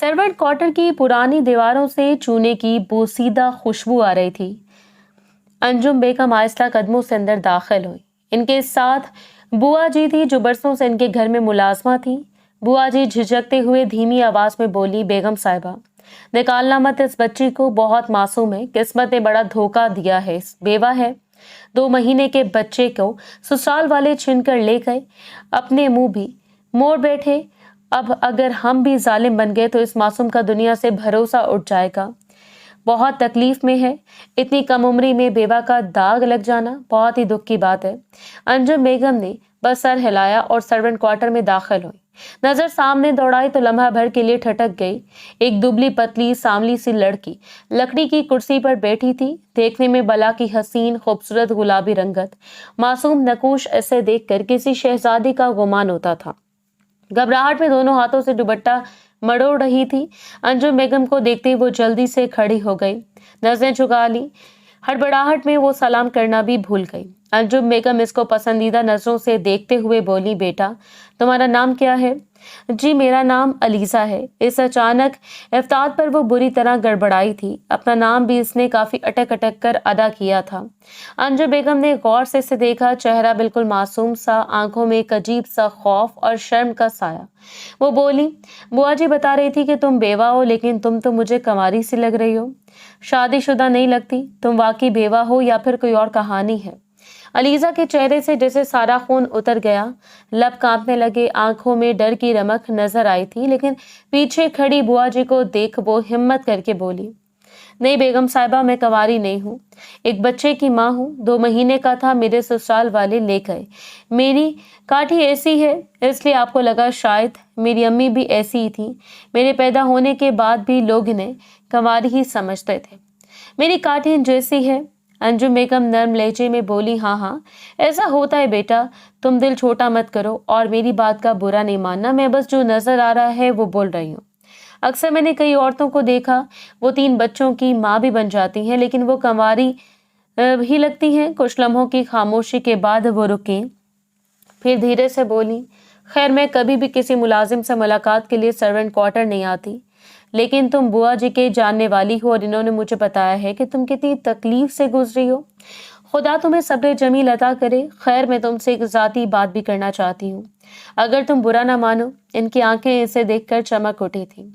Servant quarter की पुरानी दीवारों से चूने की बोसीदा खुशबू आ रही थी। अंजुम बेगम आहिस्ता कदमों से अंदर दाखिल हुई। इनके साथ बुआ जी थी जो बरसों से इनके घर में मुलाजमा थी। बुआ जी झिझकते हुए धीमी आवाज में बोली, बेगम साहिबा, निकालना मत इस बच्ची को, बहुत मासूम है, किस्मत ने बड़ा धोखा दिया है, बेवा है। 2 महीने के बच्चे को ससुराल वाले छीन कर ले गए, अपने मुंह भी मोड़ बैठे। अब अगर हम भी जालिम बन गए तो इस मासूम का दुनिया से भरोसा उठ जाएगा। बहुत तकलीफ में है, इतनी कम उम्री में बेवा का दाग लग जाना बहुत ही दुख की बात है। अंजुम बेगम ने बस सर हिलाया और सर्वेंट क्वार्टर में दाखिल हुई। नजर सामने दौड़ाई तो लम्हा भर के लिए ठटक गई। एक दुबली पतली सांवली सी लड़की लकड़ी की कुर्सी पर बैठी थी, देखने में बला की हसीन खूबसूरत गुलाबी रंगत, मासूम नकूश ऐसे देखकर किसी शहजादी का गुमान होता था। घबराहट में दोनों हाथों से दुपट्टा मरोड़ रही थी। अंजुम बेगम को देखते ही वो जल्दी से खड़ी हो गई, नजरें झुका ली। हड़बड़ाहट में वो सलाम करना भी भूल गई। अंजुम बेगम इसको पसंदीदा नजरों से देखते हुए बोली, बेटा तुम्हारा नाम क्या है? जी मेरा नाम अलीजा है। इस अचानक इफ्तार पर वो बुरी तरह गड़बड़ाई थी। अपना नाम भी इसने काफी अटक अटक कर अदा किया था। अंजुम बेगम ने गौर से इसे देखा, चेहरा बिल्कुल मासूम सा, आंखों में एक अजीब सा खौफ और शर्म का साया। वो बोली, बुआ जी बता रही थी कि तुम बेवा हो, लेकिन तुम तो मुझे कंवारी सी लग रही हो, शादीशुदा नहीं लगती। तुम वाकई बेवा हो या फिर कोई और कहानी है? अलीजा के चेहरे से जैसे सारा खून उतर गया, लब कांपने लगे, आंखों में डर की रमक नजर आई थी। लेकिन पीछे खड़ी बुआ जी को देख वो हिम्मत करके बोली, नहीं बेगम साहिबा, मैं कंवारी नहीं हूँ, एक बच्चे की माँ हूँ। 2 महीने का था, मेरे ससुराल वाले ले गए। मेरी काठी ऐसी है इसलिए आपको लगा शायद मेरी अम्मी भी ऐसी ही थी। मेरे पैदा होने के बाद भी लोग इन्हें कंवारी ही समझते थे। मेरी काठी जैसी है। अंजुम बेगम नर्म लहजे में बोली, हाँ हाँ ऐसा होता है बेटा, तुम दिल छोटा मत करो और मेरी बात का बुरा नहीं मानना। मैं बस जो नजर आ रहा है वो बोल रही हूँ। अक्सर मैंने कई औरतों को देखा, वो 3 बच्चों की माँ भी बन जाती हैं, लेकिन वो कंवारी ही लगती हैं। कुछ लम्हों की खामोशी के बाद वो रुकी, फिर धीरे से बोली, खैर मैं कभी भी किसी मुलाजिम से मुलाकात के लिए सर्वेंट क्वार्टर नहीं आती, लेकिन तुम बुआ जी के जानने वाली हो और इन्होंने मुझे बताया है कि तुम कितनी तकलीफ से गुजरी हो। खुदा तुम्हें सब्र जमील अता करे। खैर मैं तुमसे एक जाती बात भी करना चाहती हूँ, अगर तुम बुरा ना मानो। इनकी आंखें इसे देखकर चमक उठी थी।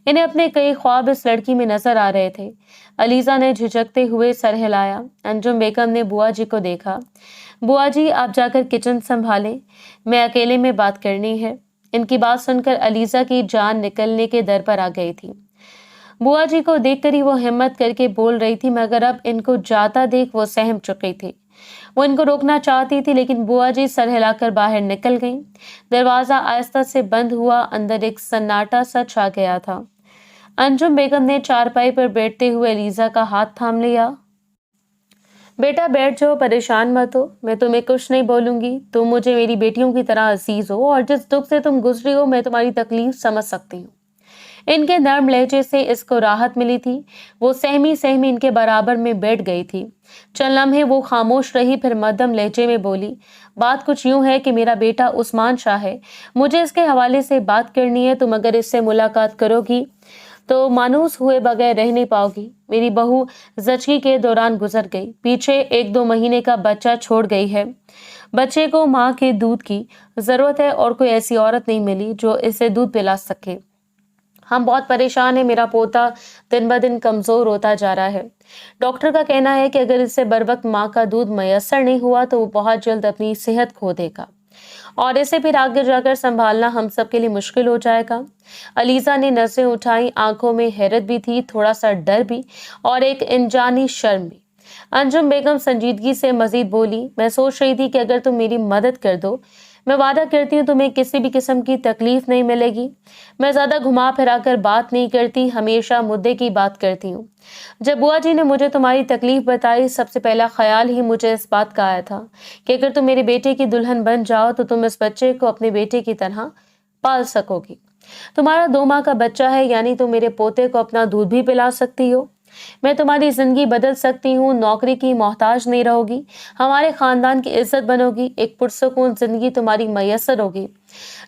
इन्हें अपने कई ख्वाब इस लड़की में नजर आ रहे थे। अलीजा ने झिझकते हुए सर हिलाया। अंजुम बेगम ने बुआ जी को देखा। बुआ जी आप जाकर किचन संभालें, मैं अकेले में बात करनी है। इनकी बात सुनकर अलीजा की जान निकलने के दर पर आ गई थी। बुआ जी को देखकर ही वो हिम्मत करके बोल रही थी, मगर अब इनको जाता देख वो सहम चुकी थी। वो इनको रोकना चाहती थी, लेकिन बुआ जी सर हिलाकर बाहर निकल गईं। दरवाजा आहिस्ता से बंद हुआ। अंदर एक सन्नाटा सा छा गया था। अंजुम बेगम ने चारपाई पर बैठते हुए अलीजा का हाथ थाम लिया। बेटा बैठ जाओ, परेशान मत हो, मैं तुम्हें कुछ नहीं बोलूंगी। तुम मुझे मेरी बेटियों की तरह अजीज हो और जिस दुख से तुम गुजरी हो मैं तुम्हारी तकलीफ समझ सकती हूँ। इनके नर्म लहजे से इसको राहत मिली थी। वो सहमी सहमी इनके बराबर में बैठ गई थी। चंद लम्हे वो खामोश रही, फिर मध्यम लहजे में बोली, बात कुछ यूं है कि मेरा बेटा उस्मान शाह है, मुझे इसके हवाले से बात करनी है। तुम अगर इससे मुलाकात करोगी तो मानूस हुए बगैर रह नहीं पाओगी। मेरी बहू जचगी के दौरान गुजर गई, पीछे 1-2 महीने का बच्चा छोड़ गई है। बच्चे को माँ के दूध की जरूरत है और कोई ऐसी औरत नहीं मिली जो इसे दूध पिला सके। हम बहुत परेशान हैं, मेरा पोता दिन ब दिन कमजोर होता जा रहा है। डॉक्टर का कहना है कि अगर इसे बर वक्त माँ का दूध मयसर नहीं हुआ तो वो बहुत जल्द अपनी सेहत खो देगा और इसे फिर आगे जाकर संभालना हम सब के लिए मुश्किल हो जाएगा। अलीजा ने नजरें उठाई, आंखों में हैरत भी थी, थोड़ा सा डर भी और एक अनजानी शर्म भी। अंजुम बेगम संजीदगी से मजीद बोली, मैं सोच रही थी कि अगर तुम मेरी मदद कर दो, मैं वादा करती हूँ तुम्हें किसी भी किस्म की तकलीफ नहीं मिलेगी। मैं ज्यादा घुमा फिरा कर बात नहीं करती, हमेशा मुद्दे की बात करती हूँ। जब बुआ जी ने मुझे तुम्हारी तकलीफ बताई, सबसे पहला ख्याल ही मुझे इस बात का आया था कि अगर तुम मेरे बेटे की दुल्हन बन जाओ तो तुम इस बच्चे को अपने बेटे की तरह पाल सकोगी। तुम्हारा 2 माह का बच्चा है, यानी तुम मेरे पोते को अपना दूध भी पिला सकती हो। मैं तुम्हारी जिंदगी बदल सकती हूँ, नौकरी की मोहताज नहीं रहोगी, हमारे खानदान की इज्जत बनोगी, एक पुरसुकून जिंदगी तुम्हारी मयसर होगी।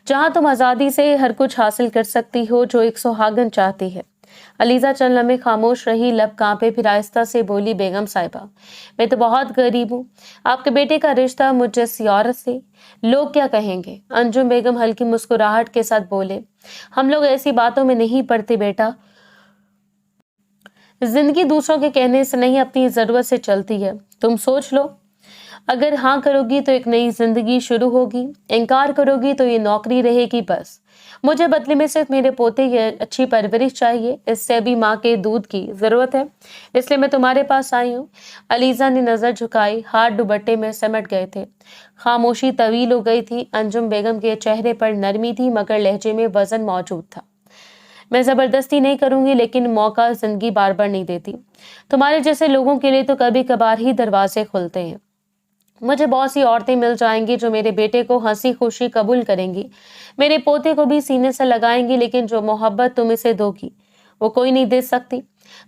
जहां तुम आज़ादी से हर कुछ हासिल कर सकती हो जो एक सुहागन चाहती है। अलीजा चंद लम्हे खामोश रही, लब कांपे, फिर आहिस्ता से बोली, बेगम साहिबा, मैं तो बहुत गरीब हूँ। आपके बेटे का रिश्ता मुझ जैसी औरत से, लोग क्या कहेंगे? अंजुम बेगम हल्की मुस्कुराहट के साथ बोले, हम लोग ऐसी बातों में नहीं पड़ते बेटा। जिंदगी दूसरों के कहने से नहीं, अपनी जरूरत से चलती है। तुम सोच लो, अगर हाँ करोगी तो एक नई जिंदगी शुरू होगी, इनकार करोगी तो ये नौकरी रहेगी बस। मुझे बदले में सिर्फ मेरे पोते की अच्छी परवरिश चाहिए, इससे भी माँ के दूध की जरूरत है, इसलिए मैं तुम्हारे पास आई हूँ। अलीजा ने नजर झुकाई, हाथ दुपट्टे में सिमट गए थे। खामोशी तवील हो गई थी। अंजुम बेगम के चेहरे पर नरमी थी मगर लहजे में वजन मौजूद था। मैं जबरदस्ती नहीं करूंगी, लेकिन मौका जिंदगी बार बार नहीं देती। तुम्हारे जैसे लोगों के लिए तो कभी कभार ही दरवाजे खुलते हैं। मुझे बहुत सी औरतें मिल जाएंगी जो मेरे बेटे को हंसी खुशी कबूल करेंगी, मेरे पोते को भी सीने से लगाएंगी, लेकिन जो मोहब्बत तुम इसे दोगी वो कोई नहीं दे सकती।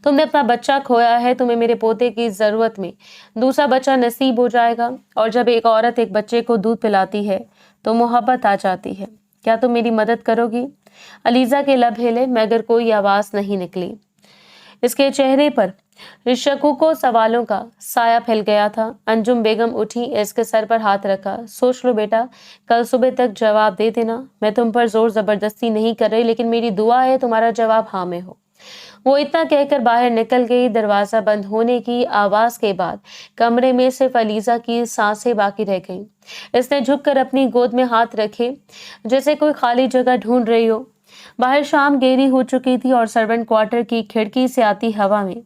तुमने अपना बच्चा खोया है, तुम्हें मेरे पोते की जरूरत में दूसरा बच्चा नसीब हो जाएगा, और जब एक औरत एक बच्चे को दूध पिलाती है तो मोहब्बत आ जाती है। क्या तुम मेरी मदद करोगी? अलीजा के लब हिले मगर कोई आवाज नहीं निकली। इसके चेहरे पर शकुको सवालों का साया फैल गया था। अंजुम बेगम उठी, इसके सर पर हाथ रखा। सोच लो बेटा, कल सुबह तक जवाब दे देना। मैं तुम पर जोर जबरदस्ती नहीं कर रही, लेकिन मेरी दुआ है तुम्हारा जवाब हाँ में हो। वो इतना कहकर बाहर निकल गई। दरवाजा बंद होने की आवाज के बाद कमरे में सिर्फ अलीजा की सांसें बाकी रह गईं। इसने झुककर अपनी गोद में हाथ रखे जैसे कोई खाली जगह ढूंढ रही हो। बाहर शाम गहरी हो चुकी थी और सर्वेंट क्वार्टर की खिड़की से आती हवा में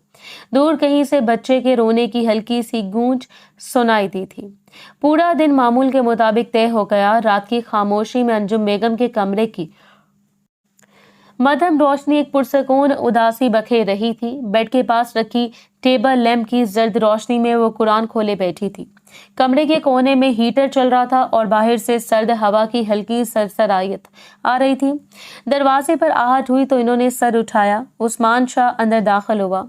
दूर कहीं से बच्चे के रोने की हल्की सी गूंज सुनाई दी थी। पूरा दिन मामूल के मुताबिक तय हो गया। रात की खामोशी में अंजुम बेगम के कमरे की मध्यम रोशनी एक पुरसकून उदासी बखेर रही थी। बेड के पास रखी टेबल लैंप की जर्द रोशनी में वो कुरान खोले बैठी थी। कमरे के कोने में हीटर चल रहा था और बाहर से सर्द हवा की हल्की सरसराहट आ रही थी। दरवाजे पर आहट हुई तो इन्होंने सर उठाया। उस्मान शाह अंदर दाखिल हुआ,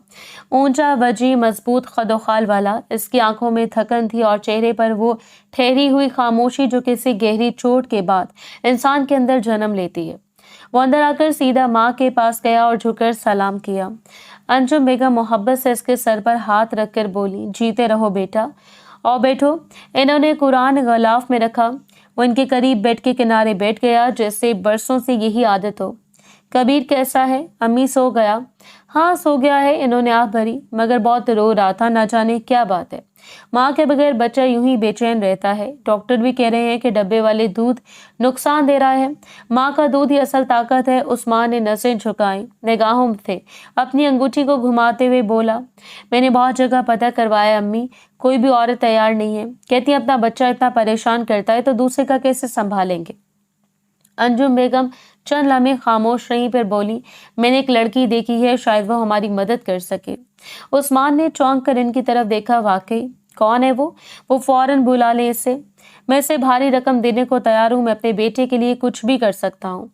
ऊंचा, वजी, मजबूत कदोखाल वाला। इसकी आंखों में थकन थी और चेहरे पर वो ठहरी हुई खामोशी जो किसी गहरी चोट के बाद इंसान के अंदर जन्म लेती है। वो अंदर आकर सीधा माँ के पास गया और झुककर सलाम किया। अंजुम बेगम मोहब्बत से इसके सर पर हाथ रखकर बोली, जीते रहो बेटा, और बैठो। इन्होंने कुरान गलाफ में रखा। वो इनके करीब बेड के किनारे बैठ गया, जैसे बरसों से यही आदत हो। कबीर कैसा है? अम्मी सो गया? हाँ सो गया है। इन्होंने आह भरी, मगर बहुत रो रहा था, ना जाने क्या बात है। माँ के बगैर बच्चा यूं ही बेचैन रहता है। डॉक्टर भी कह रहे हैं कि डब्बे वाले दूध नुकसान दे रहा है। माँ का दूध ही असल ताकत है। उस्मान ने नसें झुकाई, निगाहों से अपनी अंगूठी को घुमाते हुए बोला, मैंने बहुत जगह पता करवाया अम्मी, कोई भी औरत तैयार नहीं है। कहती है अपना बच्चा इतना परेशान करता है तो दूसरे का कैसे संभालेंगे। अंजुम बेगम चंद लम्हे खामोश रही, फिर बोली, मैंने एक लड़की देखी है, शायद वो हमारी मदद कर सके। उस्मान ने चौंक कर इनकी तरफ देखा। वाकई? कौन है वो फौरन बुला ले इसे। मैं इसे भारी रकम देने को तैयार हूँ। मैं अपने बेटे के लिए कुछ भी कर सकता हूँ।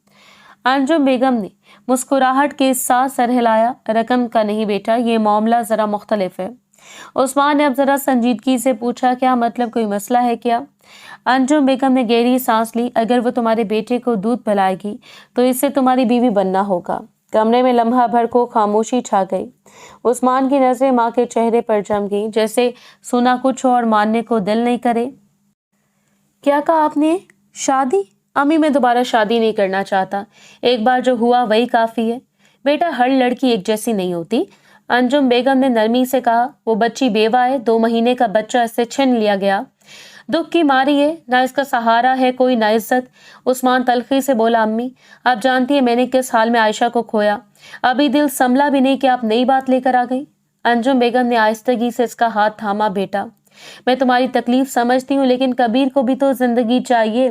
अंजुम बेगम ने मुस्कुराहट के साथ सर हिलाया। रकम का नहीं बेटा, ये मामला जरा मुख्तलिफ है। उस्मान ने अब जरा संजीदगी से पूछा, क्या मतलब, कोई मसला है क्या? अंजुम बेगम ने गहरी सांस ली। अगर वो तुम्हारे बेटे को दूध पिलाएगी तो इससे तुम्हारी बीवी बनना होगा। कमरे में लम्हा भर को खामोशी छा गई। उस्मान की नजरें माँ के चेहरे पर जम गई, जैसे सुना कुछ और मानने को दिल नहीं करे। क्या कहा आपने? शादी? अम्मी मैं दोबारा शादी नहीं करना चाहता। एक बार जो हुआ वही काफी है। बेटा हर लड़की एक जैसी नहीं होती। अंजुम बेगम ने नरमी से कहा, वो बच्ची बेवा है, 2 महीने का बच्चा इससे छीन लिया गया। दुख की मारी है, ना इसका सहारा है कोई, ना इज्जत। उस्मान तलखी से बोला, अम्मी आप जानती है मैंने किस हाल में आयशा को खोया। अभी दिल संभला भी नहीं कि आप नई बात लेकर आ गई। अंजुम बेगम ने आहिस्तगी से इसका हाथ थामा। बेटा मैं तुम्हारी तकलीफ समझती हूँ, लेकिन कबीर को भी तो जिंदगी चाहिए।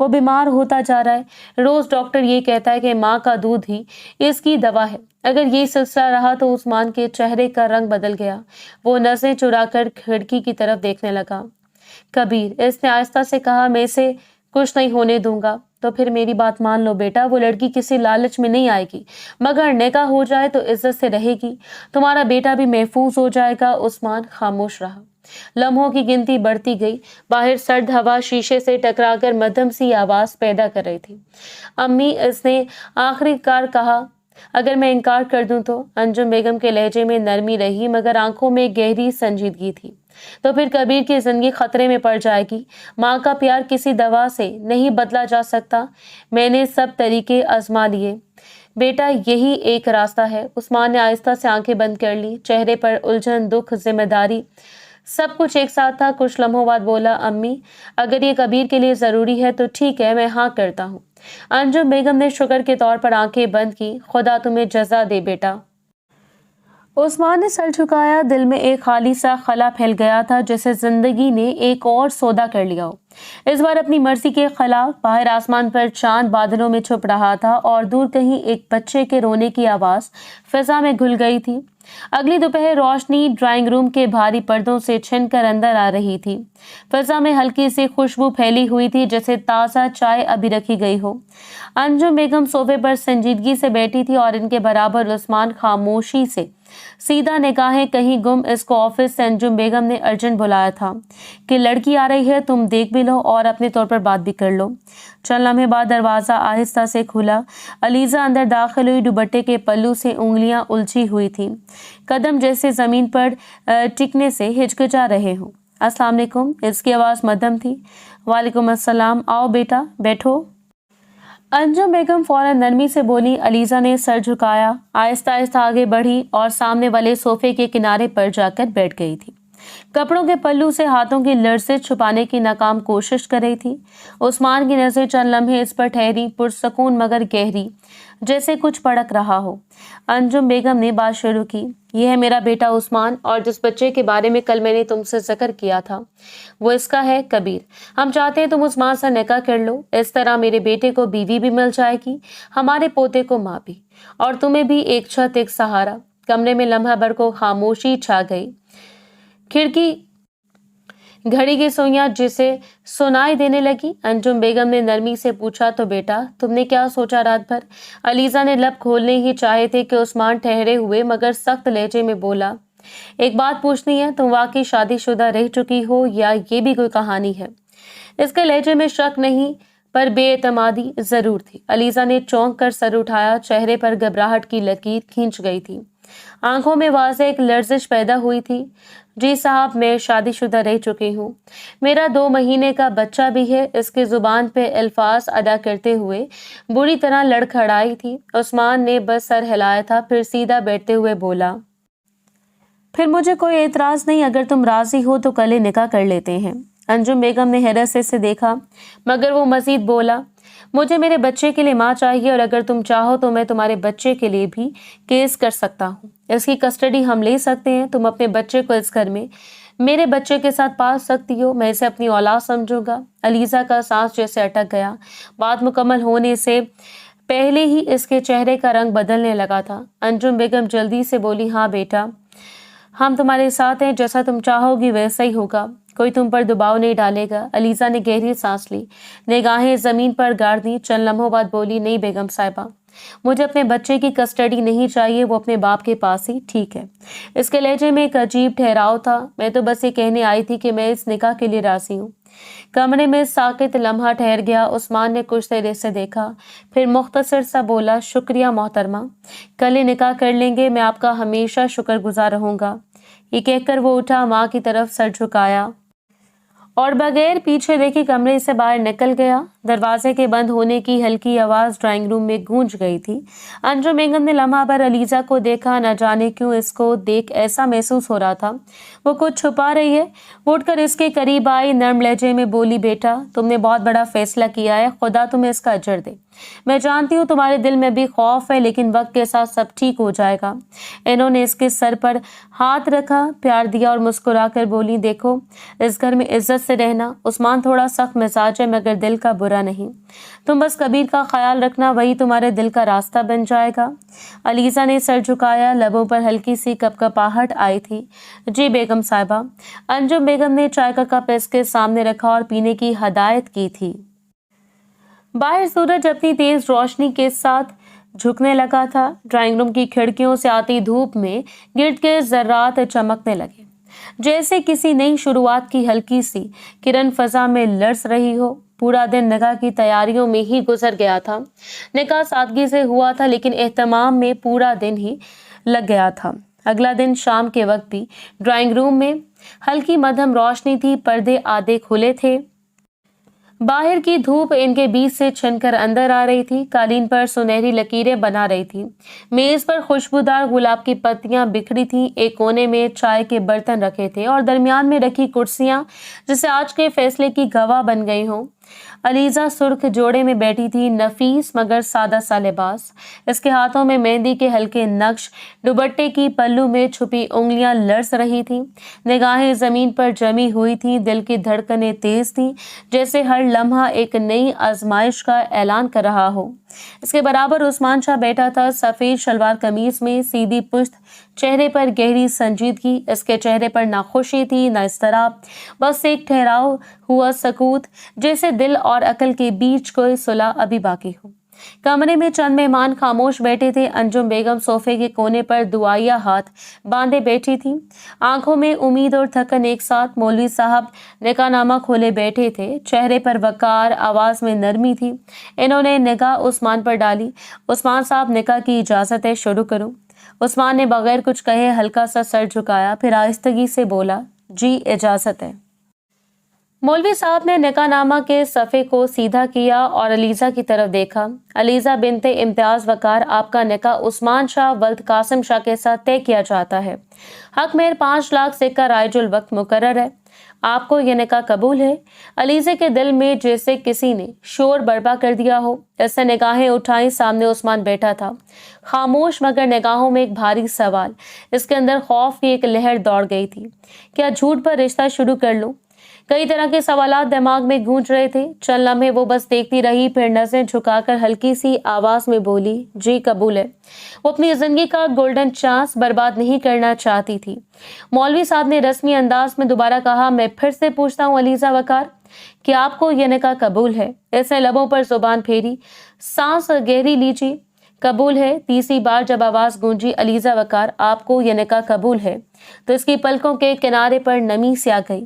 वो बीमार होता जा रहा है। रोज डॉक्टर ये कहता है कि माँ का दूध ही इसकी दवा है। अगर ये सिलसिला रहा तो उस्मान के चेहरे का रंग बदल गया। वो नजरें चुराकर खिड़की की तरफ देखने लगा। कबीर, इसने आहिस्ता से कहा, मैं इसे कुछ नहीं होने दूंगा। तो फिर मेरी बात मान लो बेटा, वो लड़की किसी लालच में नहीं आएगी, मगर निकाह हो जाए तो इज्जत से रहेगी। तुम्हारा बेटा भी महफूज हो जाएगा। उस्मान खामोश रहा। लम्हों की गिनती बढ़ती गई। बाहर सर्द हवा शीशे से टकराकर मध्यम सी आवाज पैदा कर रही थी। अम्मी, इसने आखिरकार कहा, अगर मैं इनकार कर दूं तो? अंजुम बेगम के लहजे में नरमी रही मगर आंखों में गहरी संजीदगी थी। तो फिर कबीर की जिंदगी खतरे में पड़ जाएगी। माँ का प्यार किसी दवा से नहीं बदला जा सकता। मैंने सब तरीके आजमा लिए बेटा, यही एक रास्ता है। उस्मान ने आहिस्ता से आंखें बंद कर ली। चेहरे पर उलझन, दुख, जिम्मेदारी सब कुछ एक साथ था। कुछ लम्हों बाद बोला, अम्मी, अगर ये कबीर के लिए जरूरी है तो ठीक है, मैं हाँ करता हूँ। अंजुम बेगम ने शुक्र के तौर पर आंखें बंद की। खुदा तुम्हें जजा दे बेटा। उस्मान ने सर झुकाया। दिल में एक खाली सा खला फैल गया था, जैसे जिंदगी ने एक और सौदा कर लिया हो। इस बार अपनी मर्जी के खिलाफ। बाहर आसमान पर चांद बादलों में छुप रहा था और दूर कहीं एक बच्चे के रोने की आवाज फिजा में घुल गई थी। अगली दोपहर रोशनी ड्राइंग रूम के भारी पर्दों से छिनकर अंदर आ रही थी। फिजा में हल्की सी खुशबू फैली हुई थी, जैसे ताज़ा चाय अभी रखी गई हो। अंजुम बेगम सोफे पर संजीदगी से बैठी थी और इनके बराबर उस्मान खामोशी से सीधा निगाहें कहीं गुम। इसको ऑफिस से अंजुम बेगम ने अर्जेंट बुलाया था कि लड़की आ रही है, तुम देख भी लो और अपने तौर पर बात भी कर लो। चंद लम्हे बाद दरवाजा आहिस्ता से खुला। अलीजा अंदर दाखिल हुई। दुपट्टे के पल्लू से उंगलियां उलझी हुई थी, कदम जैसे जमीन पर टिकने से हिचकिचा रहे हों। अस्सलाम वालेकुम, इसकी आवाज मध्यम थी। वालेकुम अस्सलाम, आओ बेटा बैठो। अंजुम बेगम फौरन नरमी से बोली। अलीजा ने सर झुकाया, आहिस्ता आहिस्ता आगे बढ़ी और सामने वाले सोफे के किनारे पर जाकर बैठ गई थी। कपड़ों के पल्लू से हाथों की लर्जिश छुपाने की नाकाम कोशिश कर रही थी। उस्मान की नजर चंद लम्हे इस पर ठहरी, पुरसकून मगर गहरी, जैसे कुछ पड़क रहा हो। अंजुम बेगम ने बात शुरू की, यह है मेरा बेटा उस्मान, और जिस बच्चे के बारे में कल मैंने तुमसे जिक्र किया था वो इसका है, कबीर। हम चाहते हैं तुम उस्मान से निकाह कर लो। इस तरह मेरे बेटे को बीवी भी मिल जाएगी, हमारे पोते को माँ भी, और तुम्हें भी एक छत एक सहारा। कमरे में लम्हा भर को खामोशी छा गई। खिड़की घड़ी की सुइयां जिसे सुनाई देने लगी। अंजुम बेगम ने नरमी से पूछा, तो बेटा तुमने क्या सोचा रात भर? अलीजा ने लब खोलने ही चाहे थे कि उस्मान ठहरे हुए मगर सख्त लहजे में बोला, एक बात पूछनी है, तुम वाकई शादीशुदा रह चुकी हो या ये भी कोई कहानी है? इसके लहजे में शक नहीं पर बेएतमादी जरूर थी। अलीजा ने चौंक कर सर उठाया। चेहरे पर घबराहट की लकीर खींच गई थी, आंखों में वाज़ेह एक लर्जिश पैदा हुई थी। जी साहब, मैं शादीशुदा रह चुकी हूँ, मेरा 2 महीने का बच्चा भी है। इसके जुबान पे अल्फाज अदा करते हुए बुरी तरह लड़खड़ाई थी। उस्मान ने बस सर हिलाया था, फिर सीधा बैठते हुए बोला, फिर मुझे कोई एतराज नहीं, अगर तुम राजी हो तो कल ही निकाह कर लेते हैं। अंजुम बेगम ने हैरत से देखा मगर वो मजीद बोला, मुझे मेरे बच्चे के लिए माँ चाहिए और अगर तुम चाहो तो मैं तुम्हारे बच्चे के लिए भी केस कर सकता हूँ। इसकी कस्टडी हम ले सकते हैं। तुम अपने बच्चे को इस घर में मेरे बच्चे के साथ पाल सकती हो, मैं इसे अपनी औलाद समझूंगा। अलीजा का सांस जैसे अटक गया। बात मुकम्मल होने से पहले ही इसके चेहरे का रंग बदलने लगा था। अंजुम बेगम जल्दी से बोली, हाँ बेटा, हम तुम्हारे साथ हैं, जैसा तुम चाहोगी वैसा ही होगा, कोई तुम पर दबाव नहीं डालेगा। अलीजा ने गहरी सांस ली, निगाहें जमीन पर गाड़ दी। चंद लम्हों बाद बोली, नहीं बेगम साहिबा, मुझे अपने बच्चे की कस्टडी नहीं चाहिए, वो अपने बाप के पास ही ठीक है। इसके लहजे में एक अजीब ठहराव था। मैं तो बस ये कहने आई थी कि मैं इस निकाह के लिए राजी हूँ। कमरे में साकित लम्हा ठहर गया। उस्मान ने कुछ देर से देखा, फिर मुख्तसर सा बोला, शुक्रिया मोहतरमा, कल ही निकाह कर लेंगे, मैं आपका हमेशा शुक्रगुजार रहूंगा। ये कहकर वो उठा, माँ की तरफ सर झुकाया और बगैर पीछे देखे कमरे से बाहर निकल गया। दरवाजे के बंद होने की हल्की आवाज ड्राइंग रूम में गूंज गई थी। अंजुम बेगम ने लम्हा भर अलीजा को देखा। न जाने क्यों इसको देख ऐसा महसूस हो रहा था वो कुछ छुपा रही है। उठकर इसके करीब आई, नर्म लहजे में बोली, बेटा तुमने बहुत बड़ा फैसला किया है, खुदा तुम्हें इसका अजर दे। मैं जानती हूँ तुम्हारे दिल में भी खौफ है, लेकिन वक्त के साथ सब ठीक हो जाएगा। इन्होंने इसके सर पर हाथ रखा, प्यार दिया और मुस्कुराकर बोली, देखो इस घर में इज्जत से रहना। उस्मान थोड़ा सख्त मिजाज है मगर दिल का बुरा नहीं। तुम बस कबीर का ख्याल रखना, वही तुम्हारे दिल का रास्ता बन जाएगा। अलीजा ने सर झुकाया, लबों पर हल्की सी कपकपाहट आई थी। जी बेगम साहिबा। अंजुम बेगम ने चाय का कप इसके सामने रखा और पीने की हदायत की थी। बाहर सूरज अपनी तेज रोशनी के साथ झुकने लगा था। ड्राइंग रूम की खिड़कियों से आती धूप में गिर्द के जर्रात चमकने लगे। जैसे किसी नई शुरुआत की हल्की सी किरण फजा में लर्स रही हो। पूरा दिन निकाह की तैयारियों में ही गुजर गया था। निकाह सादगी से हुआ था, लेकिन एहतमाम में पूरा दिन ही लग गया था। अगला दिन शाम के वक्त भी ड्राइंग रूम में हल्की मध्यम रोशनी थी, पर्दे आधे खुले थे। बाहर की धूप इनके बीच से छिनकर अंदर आ रही थी, कालीन पर सुनहरी लकीरें बना रही थी। मेज पर खुशबूदार गुलाब की पत्तियां बिखरी थीं। एक कोने में चाय के बर्तन रखे थे और दरमियान में रखी कुर्सियां जैसे आज के फैसले की गवाह बन गई हों। अलीजा सुर्ख जोड़े में बैठी थी, नफीस मगर सादा सा लिबास। इसके हाथों में मेहंदी के हल्के नक्श, दुपट्टे की पल्लू में छुपी उंगलियां लर्स रही थी। निगाहें जमीन पर जमी हुई थी, दिल की धड़कनें तेज थी, जैसे हर लम्हा एक नई आजमाइश का ऐलान कर रहा हो। इसके बराबर उस्मान शाह बैठा था, सफेद शलवार कमीज में, सीधी पुश्त, चेहरे पर गहरी संजीदगी। इसके चेहरे पर ना खुशी थी ना इस्तराब, बस एक ठहराव हुआ सकूत, जैसे दिल और अकल के बीच कोई सुलह अभी बाकी हो। कमरे में चंद मेहमान खामोश बैठे थे। अंजुम बेगम सोफे के कोने पर दुआया हाथ बांधे बैठी थी, आंखों में उम्मीद और थकन एक साथ। मौलवी साहब निकाहनामा खोले बैठे थे, चेहरे पर वकार, आवाज में नरमी थी। इन्होंने निगाह उस्मान पर डाली। उस्मान साहब, निकाह की इजाजत है, शुरू करूं? उस्मान ने बगैर कुछ कहे हल्का सा सर झुकाया, फिर आहिस्तगी से बोला, जी इजाजत है। मौलवी साहब ने निकाहनामा के सफ़े को सीधा किया और अलीजा की तरफ देखा। अलीजा बिनते इम्तियाज वकार, आपका निकाह उस्मान शाह वल्द कासिम शाह के साथ तय किया जाता है। हक में 5 लाख सिक्का राइजुल वक्त मुकर्रर है। आपको यह निकाह कबूल है? अलीजा के दिल में जैसे किसी ने शोर बर्पा कर दिया हो। इसने निगाहें उठाई, सामने उस्मान बैठा था, खामोश मगर निगाहों में एक भारी सवाल। इसके अंदर खौफ की एक लहर दौड़ गई थी। क्या झूठ पर रिश्ता शुरू कर लूं? कई तरह के सवालात दिमाग में गूंज रहे थे। चंद लम्हे वो बस देखती रही, फिर नजरें झुकाकर हल्की सी आवाज में बोली, जी कबूल है। वो अपनी जिंदगी का गोल्डन चांस बर्बाद नहीं करना चाहती थी। मौलवी साहब ने रस्मी अंदाज में दोबारा कहा, मैं फिर से पूछता हूँ अलीजा वकार, क्या आपको यह निकाह कबूल है? इसने लबों पर जुबान फेरी, सांस गहरी लीजिए। कबूल है। तीसरी बार जब आवाज गूंजी, अलीजा वकार, आपको यह निकाह कबूल है, तो इसकी पलकों के किनारे पर नमी सी आ गई,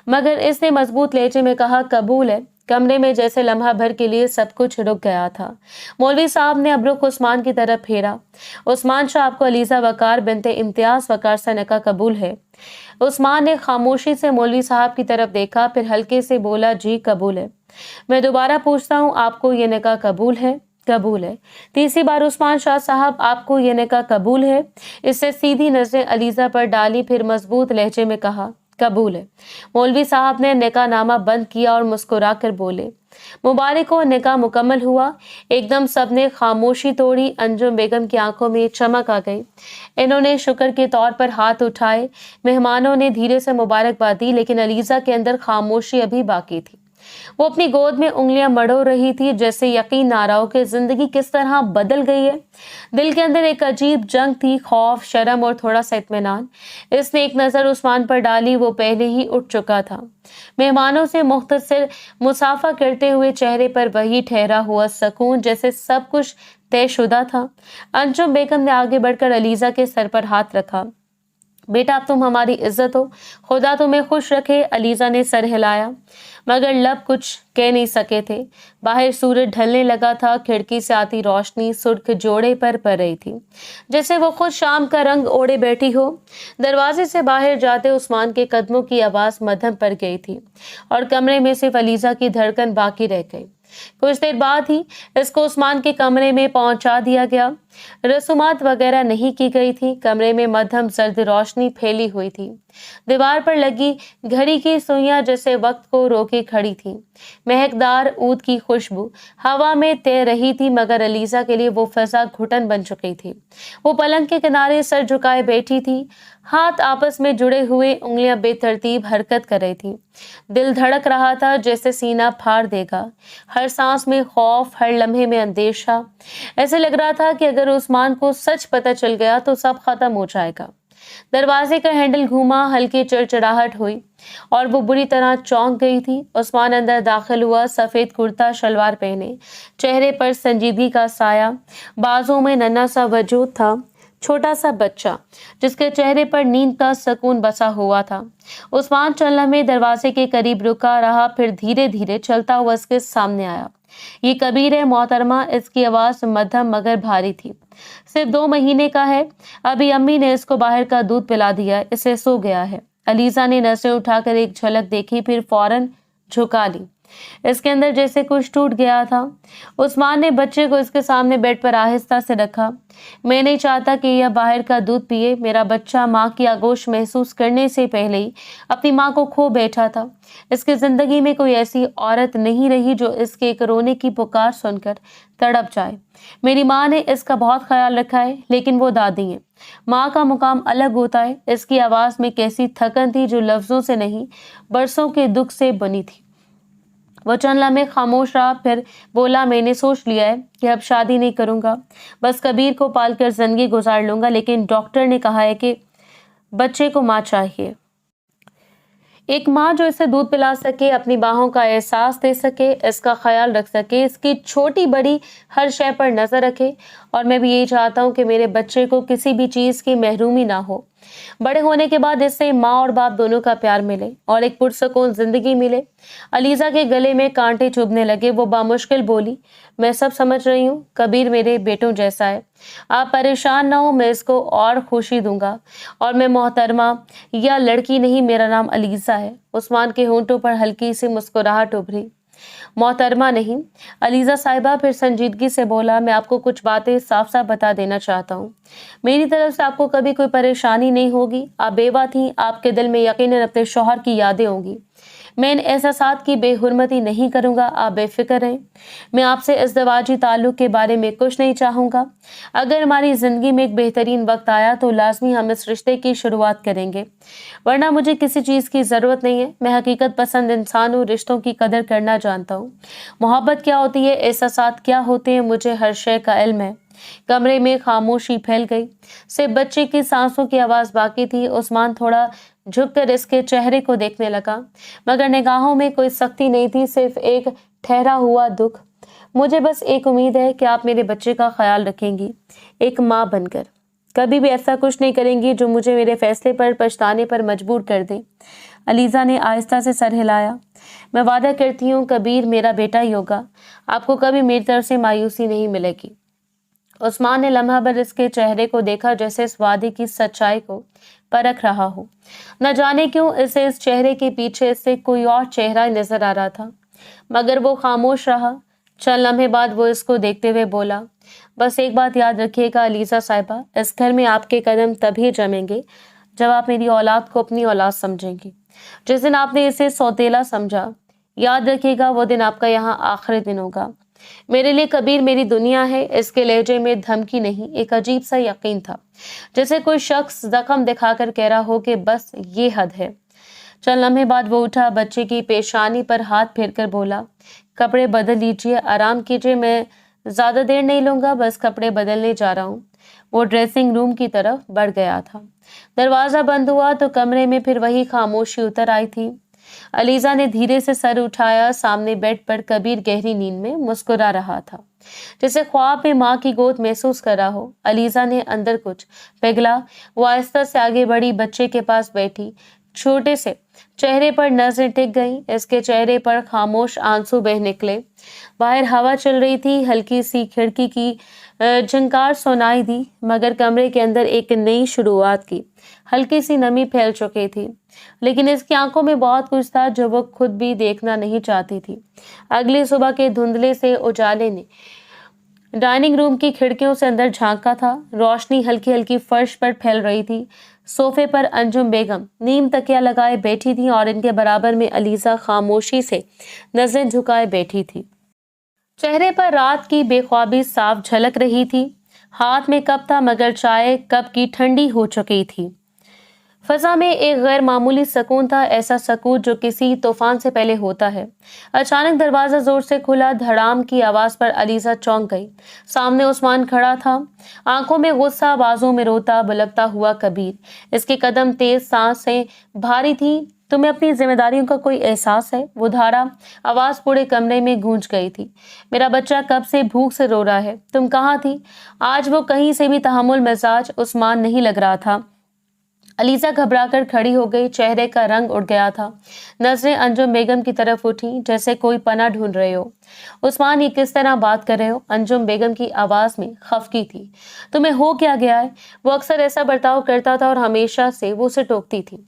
मगर इसने मजबूत लहजे में कहा, कबूल है। कमरे में जैसे लम्हा भर के लिए सब कुछ रुक गया था। मौलवी साहब ने अब रुख उस्मान की तरफ फेरा। उस्मान शाह, आपको अलीजा वकार बिनते इम्तियाज वकार से निकाह कबूल है? उस्मान ने खामोशी से मौलवी साहब की तरफ देखा, फिर हल्के से बोला, जी कबूल है। मैं दोबारा पूछता हूँ, आपको यह निकाह कबूल है? कबूल है। तीसरी बार उस्मान शाह साहब, आपको यह निकाह कबूल है? इससे सीधी नजरें अलीजा पर डाली, फिर मजबूत लहजे में कहा, कबूल है। मौलवी साहब ने निकाहनामा बंद किया और मुस्कुरा कर बोले, मुबारक हो, निकाह मुकम्मल हुआ। एकदम सबने खामोशी तोड़ी। अंजुम बेगम की आंखों में चमक आ गई। इन्होंने शुक्र के तौर पर हाथ उठाए। मेहमानों ने धीरे से मुबारकबाद दी, लेकिन अलीजा के अंदर खामोशी अभी बाकी थी। वो अपनी गोद में उंगलियां मड़ो रही थी, जैसे यकीन ना रहा हो कि जिंदगी किस तरह बदल गई है। दिल के अंदर एक अजीब जंग थी, खौफ, शर्म और थोड़ा सा इत्मीनान। इसने एक नजर उस्मान पर डाली, वो पहले ही उठ चुका था। मेहमानों से मुख्तसर मुसाफा करते हुए चेहरे पर वही ठहरा हुआ सुकून, जैसे सब कुछ तयशुदा था। अंजुम बेगम ने आगे बढ़कर अलीजा के सर पर हाथ रखा। बेटा, अब तुम हमारी इज्जत हो, खुदा तुम्हें खुश रखे। अलीजा ने सर हिलाया, मगर लब कुछ कह नहीं सके थे। बाहर सूरज ढलने लगा था, खिड़की से आती रोशनी सुर्ख जोड़े पर पड़ रही थी, जैसे वो खुद शाम का रंग ओढ़े बैठी हो। दरवाजे से बाहर जाते उस्मान के कदमों की आवाज मध्यम पड़ गई थी और कमरे में सिर्फ अलीजा की धड़कन बाकी रह गई। कुछ देर बाद ही इसको उस्मान के कमरे में पहुंचा दिया गया। रसूमात वगैरह नहीं की गई थी। कमरे में मध्यम जर्द रोशनी फैली हुई थी। दीवार पर लगी घड़ी की सुइयां जैसे वक्त को रोके खड़ी थी। महकदार ऊद की खुशबू हवा में तैर रही थी, मगर अलीजा के लिए वो फिजा घुटन बन चुकी थी। वो पलंग के किनारे सर झुकाए बैठी थी, हाथ आपस में जुड़े हुए, उंगलियां बेतरतीब हरकत कर रही थी। दिल धड़क रहा था जैसे सीना फाड़ देगा। हर सांस में खौफ, हर लम्हे में अंदेशा। ऐसे लग रहा था कि अगर उस्मान को सच पता चल गया तो सब खत्म हो जाएगा। दरवाजे का हैंडल घूमा, हल्की चिड़चिड़ाहट हुई और वो बुरी तरह चौंक गई थी। उस्मान अंदर दाखिल हुआ, सफेद कुर्ता शलवार पहने, चेहरे पर संजीदगी का साया, बाजों में नन्हा सा वजूद था, छोटा सा बच्चा जिसके चेहरे पर नींद का सुकून बसा हुआ था। उस्मान चंद लम्हे दरवाजे के करीब रुका रहा, फिर धीरे धीरे चलता हुआ इसके सामने आया। ये कबीर है मोहतरमा। इसकी आवाज मध्यम मगर भारी थी। सिर्फ 2 महीने का है। अभी अम्मी ने इसको बाहर का दूध पिला दिया, इसे सो गया है। अलीजा ने नजरें उठाकर एक झलक देखी, फिर फौरन झुका ली। इसके अंदर जैसे कुछ टूट गया था। उस्मान ने बच्चे को इसके सामने बेड पर आहिस्ता से रखा। मैं नहीं चाहता कि यह बाहर का दूध पिए। मेरा बच्चा माँ की आगोश महसूस करने से पहले ही अपनी माँ को खो बैठा था। इसकी जिंदगी में कोई ऐसी औरत नहीं रही जो इसके एक रोने की पुकार सुनकर तड़प जाए। मेरी माँ ने इसका बहुत ख्याल रखा है, लेकिन वो दादी है। माँ का मुकाम अलग होता है। इसकी आवाज में कैसी थकन थी जो लफ्जों से नहीं, बरसों के दुख से बनी थी। वो चंद लम्हे खामोश रहा, फिर बोला, मैंने सोच लिया है कि अब शादी नहीं करूंगा, बस कबीर को पालकर जिंदगी गुजार लूंगा। लेकिन डॉक्टर ने कहा है कि बच्चे को माँ चाहिए, एक माँ जो इसे दूध पिला सके, अपनी बाहों का एहसास दे सके, इसका ख्याल रख सके, इसकी छोटी बड़ी हर शय पर नजर रखे। और मैं भी यही चाहता हूँ कि मेरे बच्चे को किसी भी चीज की महरूमी ना हो। बड़े होने के बाद इससे माँ और बाप दोनों का प्यार मिले और एक पुरसकून जिंदगी मिले। अलीजा के गले में कांटे चुभने लगे। वो बामुश्किल बोली, मैं सब समझ रही हूँ, कबीर मेरे बेटों जैसा है। आप परेशान ना हो, मैं इसको और खुशी दूंगा। और मैं मोहतरमा या लड़की नहीं, मेरा नाम अलीजा है। उस्मान के होंठों पर हल्की सी मुस्कुराहट उभरी। मोहतरमा नहीं, अलीजा साहिबा। फिर संजीदगी से बोला, मैं आपको कुछ बातें साफ साफ बता देना चाहता हूँ। मेरी तरफ से आपको कभी कोई परेशानी नहीं होगी। आप बेवा थी, आपके दिल में यकीनन अपने शौहर की यादें होंगी। मैं इन एहसासात की बेहुरमती नहीं करूंगा, आप बेफिक्र रहें। मैं आपसे इज़्दिवाजी ताल्लुक के बारे में कुछ नहीं चाहूंगा। अगर हमारी जिंदगी में एक बेहतरीन वक्त आया तो लाजमी हम इस रिश्ते की शुरुआत करेंगे, वरना मुझे किसी चीज की जरूरत नहीं है। मैं हकीकत पसंद इंसान हूँ, रिश्तों की कदर करना जानता हूँ। मोहब्बत क्या होती है, एहसासात क्या होते हैं, मुझे हर शय का इल्म है। कमरे में खामोशी फैल गई। सिर्फ बच्चे की सांसों की आवाज बाकी थी। उस्मान थोड़ा झुककर इसके चेहरे को देखने लगा, मगर निगाहों में कोई सख्ती नहीं थी, सिर्फ एक ठहरा हुआ दुख। मुझे बस एक उम्मीद है कि आप मेरे बच्चे का ख्याल रखेंगी, एक माँ बनकर। कभी भी ऐसा कुछ नहीं करेंगी जो मुझे मेरे फैसले पर पछताने पर मजबूर कर दे। अलीजा ने आहिस्ता से सर हिलाया। मैं वादा करती हूँ कबीर मेरा बेटा ही होगा। आपको कभी मेरी तरफ से मायूसी नहीं मिलेगी। उस्मान ने लम्हा भर इसके चेहरे को देखा, जैसे इस वादे की सच्चाई को परख रहा हो। न जाने क्यों इसे इस चेहरे के पीछे से कोई और चेहरा नजर आ रहा था, मगर वो खामोश रहा। चंद लम्हे बाद वो इसको देखते हुए बोला, बस एक बात याद रखिएगा अलीजा साहिबा, इस घर में आपके कदम तभी जमेंगे जब आप मेरी औलाद को अपनी औलाद समझेंगी। जिस दिन आपने इसे सौतेला समझा, याद रखिएगा वो दिन आपका यहाँ आखिरी दिन होगा। मेरे लिए कबीर मेरी दुनिया है। इसके लहजे में धमकी नहीं, एक अजीब सा यकीन था, जैसे कोई शख्स जख्म दिखाकर कह रहा हो कि बस ये हद है। चंद लम्हे बाद वो उठा, बच्चे की पेशानी पर हाथ फेरकर बोला, कपड़े बदल लीजिए, आराम कीजिए, मैं ज्यादा देर नहीं लूंगा, बस कपड़े बदलने जा रहा हूँ। वो ड्रेसिंग रूम की तरफ बढ़ गया था। दरवाजा बंद हुआ तो कमरे में फिर वही खामोशी उतर आई थी। अलीजा ने धीरे से सर उठाया। सामने बेड पर कबीर गहरी नींद में मुस्कुरा रहा था, जैसे ख्वाब में माँ की गोद महसूस कर रहा हो। अलीजा ने अंदर कुछ पिघला। वो आहिस्ता से आगे बढ़ी, बच्चे के पास बैठी, छोटे से चेहरे पर नजरें टिक गईं। इसके चेहरे पर खामोश आंसू बह निकले। बाहर हवा चल रही थी, हल्की सी खिड़की की झंकार सुनाई दी, मगर कमरे के अंदर एक नई शुरुआत की हल्की सी नमी फैल चुकी थी। लेकिन इसकी आंखों में बहुत कुछ था जो वो खुद भी देखना नहीं चाहती थी। अगली सुबह के धुंधले से उजाले ने डाइनिंग रूम की खिड़कियों से अंदर झांका था। रोशनी हल्की हल्की फर्श पर फैल रही थी। सोफे पर अंजुम बेगम नीम तकिया लगाए बैठी थी और इनके बराबर में अलीजा खामोशी से नजरें झुकाए बैठी थी। चेहरे पर रात की बेख्वाबी साफ झलक रही थी। हाथ में कप था, मगर चाय कप की ठंडी हो चुकी थी। फजा में एक गैर मामूली सुकून था, ऐसा सुकून जो किसी तूफान से पहले होता है। अचानक दरवाजा जोर से खुला। धड़ाम की आवाज पर अलीजा चौंक गई। सामने उस्मान खड़ा था, आंखों में गुस्सा, आवाजों में रोता बुलकता हुआ कबीर। इसके कदम तेज, सांसें भारी थी। तुम्हें अपनी जिम्मेदारियों का कोई एहसास है? वो धारा आवाज पूरे कमरे में गूंज गई थी। मेरा बच्चा कब से भूख से रो रहा है, तुम कहाँ थी? आज वो कहीं से भी तहम्मुल मिजाज उस्मान नहीं लग रहा था। अलीजा घबराकर खड़ी हो गई, चेहरे का रंग उड़ गया था। नजरें अंजुम बेगम की तरफ उठी जैसे कोई पनाह ढूंढ रहे हो। उस्मान, ये किस तरह बात कर रहे हो? अंजुम बेगम की आवाज में खफकी थी। तुम्हें हो क्या गया है? वो अक्सर ऐसा बर्ताव करता था और हमेशा से वो उसे टोकती थी।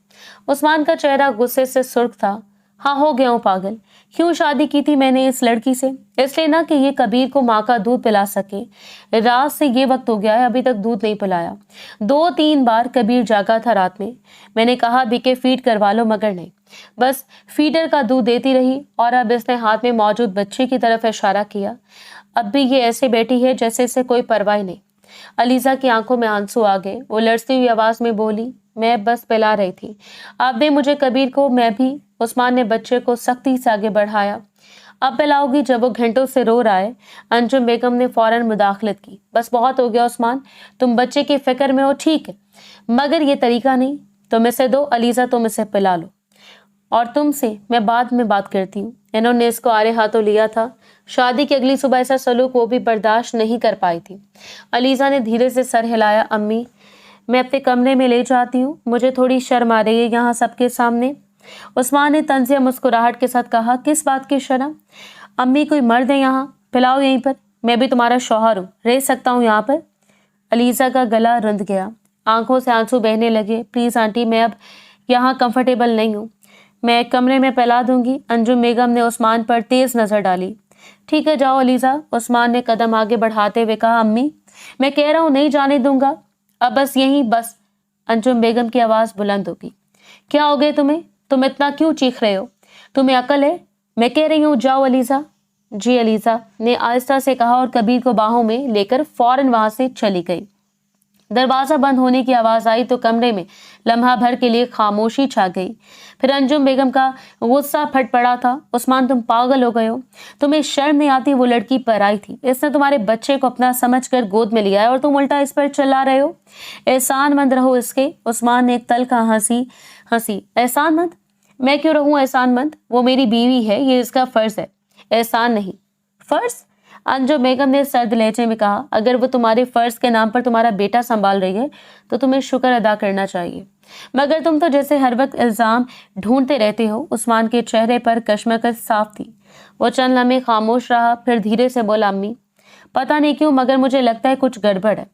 उस्मान का चेहरा गुस्से से सुर्ख था। हाँ, हो गया हूँ पागल। क्यों शादी की थी मैंने इस लड़की से? इसलिए ना कि ये कबीर को माँ का दूध पिला सके। रात से ये वक्त हो गया है, अभी तक दूध नहीं पिलाया। 2-3 बार कबीर जागा था रात में। मैंने कहा भी के फीड करवा लो, मगर नहीं, बस फीडर का दूध देती रही। और अब इसने हाथ में मौजूद बच्चे की तरफ इशारा किया। अब भी ये ऐसे बैठी है जैसे इसे कोई परवाह नहीं। अलीजा की आंखों में आंसू आ गए। वो लड़ती हुई आवाज में बोली, मैं बस पिला रही थी, आप दे मुझे कबीर को, मैं भी। उस्मान ने बच्चे को सख्ती से आगे बढ़ाया। अब पिलाओगी जब वो घंटों से रो रहा है? अंजुम बेगम ने फौरन मुदाखलत की। बस बहुत हो गया उस्मान, तुम बच्चे की फिक्र में हो, ठीक है, मगर ये तरीका नहीं। तुम इसे दो अलीजा, तुम इसे पिला लो, और तुमसे मैं बाद में बात करती हूँ। इन्होंने इसको आरे हाथों लिया था। शादी की अगली सुबह ऐसा सलूक वो भी बर्दाश्त नहीं कर पाई थी। अलीजा ने धीरे से सर हिलाया। अम्मी, मैं अपने कमरे में ले जाती हूँ, मुझे थोड़ी शर्म आ रही है यहाँ सबके सामने। उस्मान ने तंजिया मुस्कुराहट के साथ कहा, किस बात की शर्म? अम्मी, कोई मर्द है यहाँ? पिलाओ यहीं पर, मैं भी तुम्हारा शौहर हूँ, रह सकता हूँ यहाँ पर। अलीजा का गला रुंध गया, आंखों से आंसू बहने लगे। प्लीज आंटी, मैं अब यहाँ कंफर्टेबल नहीं हूँ, मैं कमरे में पिला दूंगी। अंजुम बेगम ने उस्मान पर तेज नजर डाली। ठीक है, जाओ अलीजा। उस्मान ने कदम आगे बढ़ाते हुए कहा। अम्मी, मैं कह रहा हूँ नहीं जाने दूंगा, अब बस यहीं बस। अंजुम बेगम की आवाज बुलंद होगी। क्या हो गए तुम्हें? तुम इतना क्यों चीख रहे हो? तुम्हें अकल है? मैं कह रही हूँ जाओ अलीजा। जी, अलीजा ने आहिस्ता से कहा और कबीर को बाहों में लेकर फौरन वहां से चली गई। दरवाजा बंद होने की आवाज आई तो कमरे में लम्हा भर के लिए खामोशी छा गई। फिर अंजुम बेगम का गुस्सा फट पड़ा था। उस्मान, तुम पागल हो गए हो? तुम्हें शर्म नहीं आती? वो लड़की पराई थी, इसने तुम्हारे बच्चे को अपना समझकर गोद में लिया है और तुम उल्टा इस पर चिल्ला रहे हो। एहसानमंद रहो इसके। उस्मान ने एक तल्ख हंसी। एहसानमंद? मैं क्यों रहूं एहसानमंद? वो मेरी बीवी है, ये इसका फर्ज है, एहसान नहीं। फर्ज? अंजुम बेगम ने सर्द लहजे में कहा। अगर वो तुम्हारे फर्ज के नाम पर तुम्हारा बेटा संभाल रही है तो तुम्हें शुक्र अदा करना चाहिए, मगर तुम तो जैसे हर वक्त इल्जाम ढूंढते रहते हो। उस्मान के चेहरे पर कश्मकश साफ थी। वो चंद लम्हे खामोश रहा, फिर धीरे से बोला, अम्मी, पता नहीं क्यों मगर मुझे लगता है कुछ गड़बड़ है।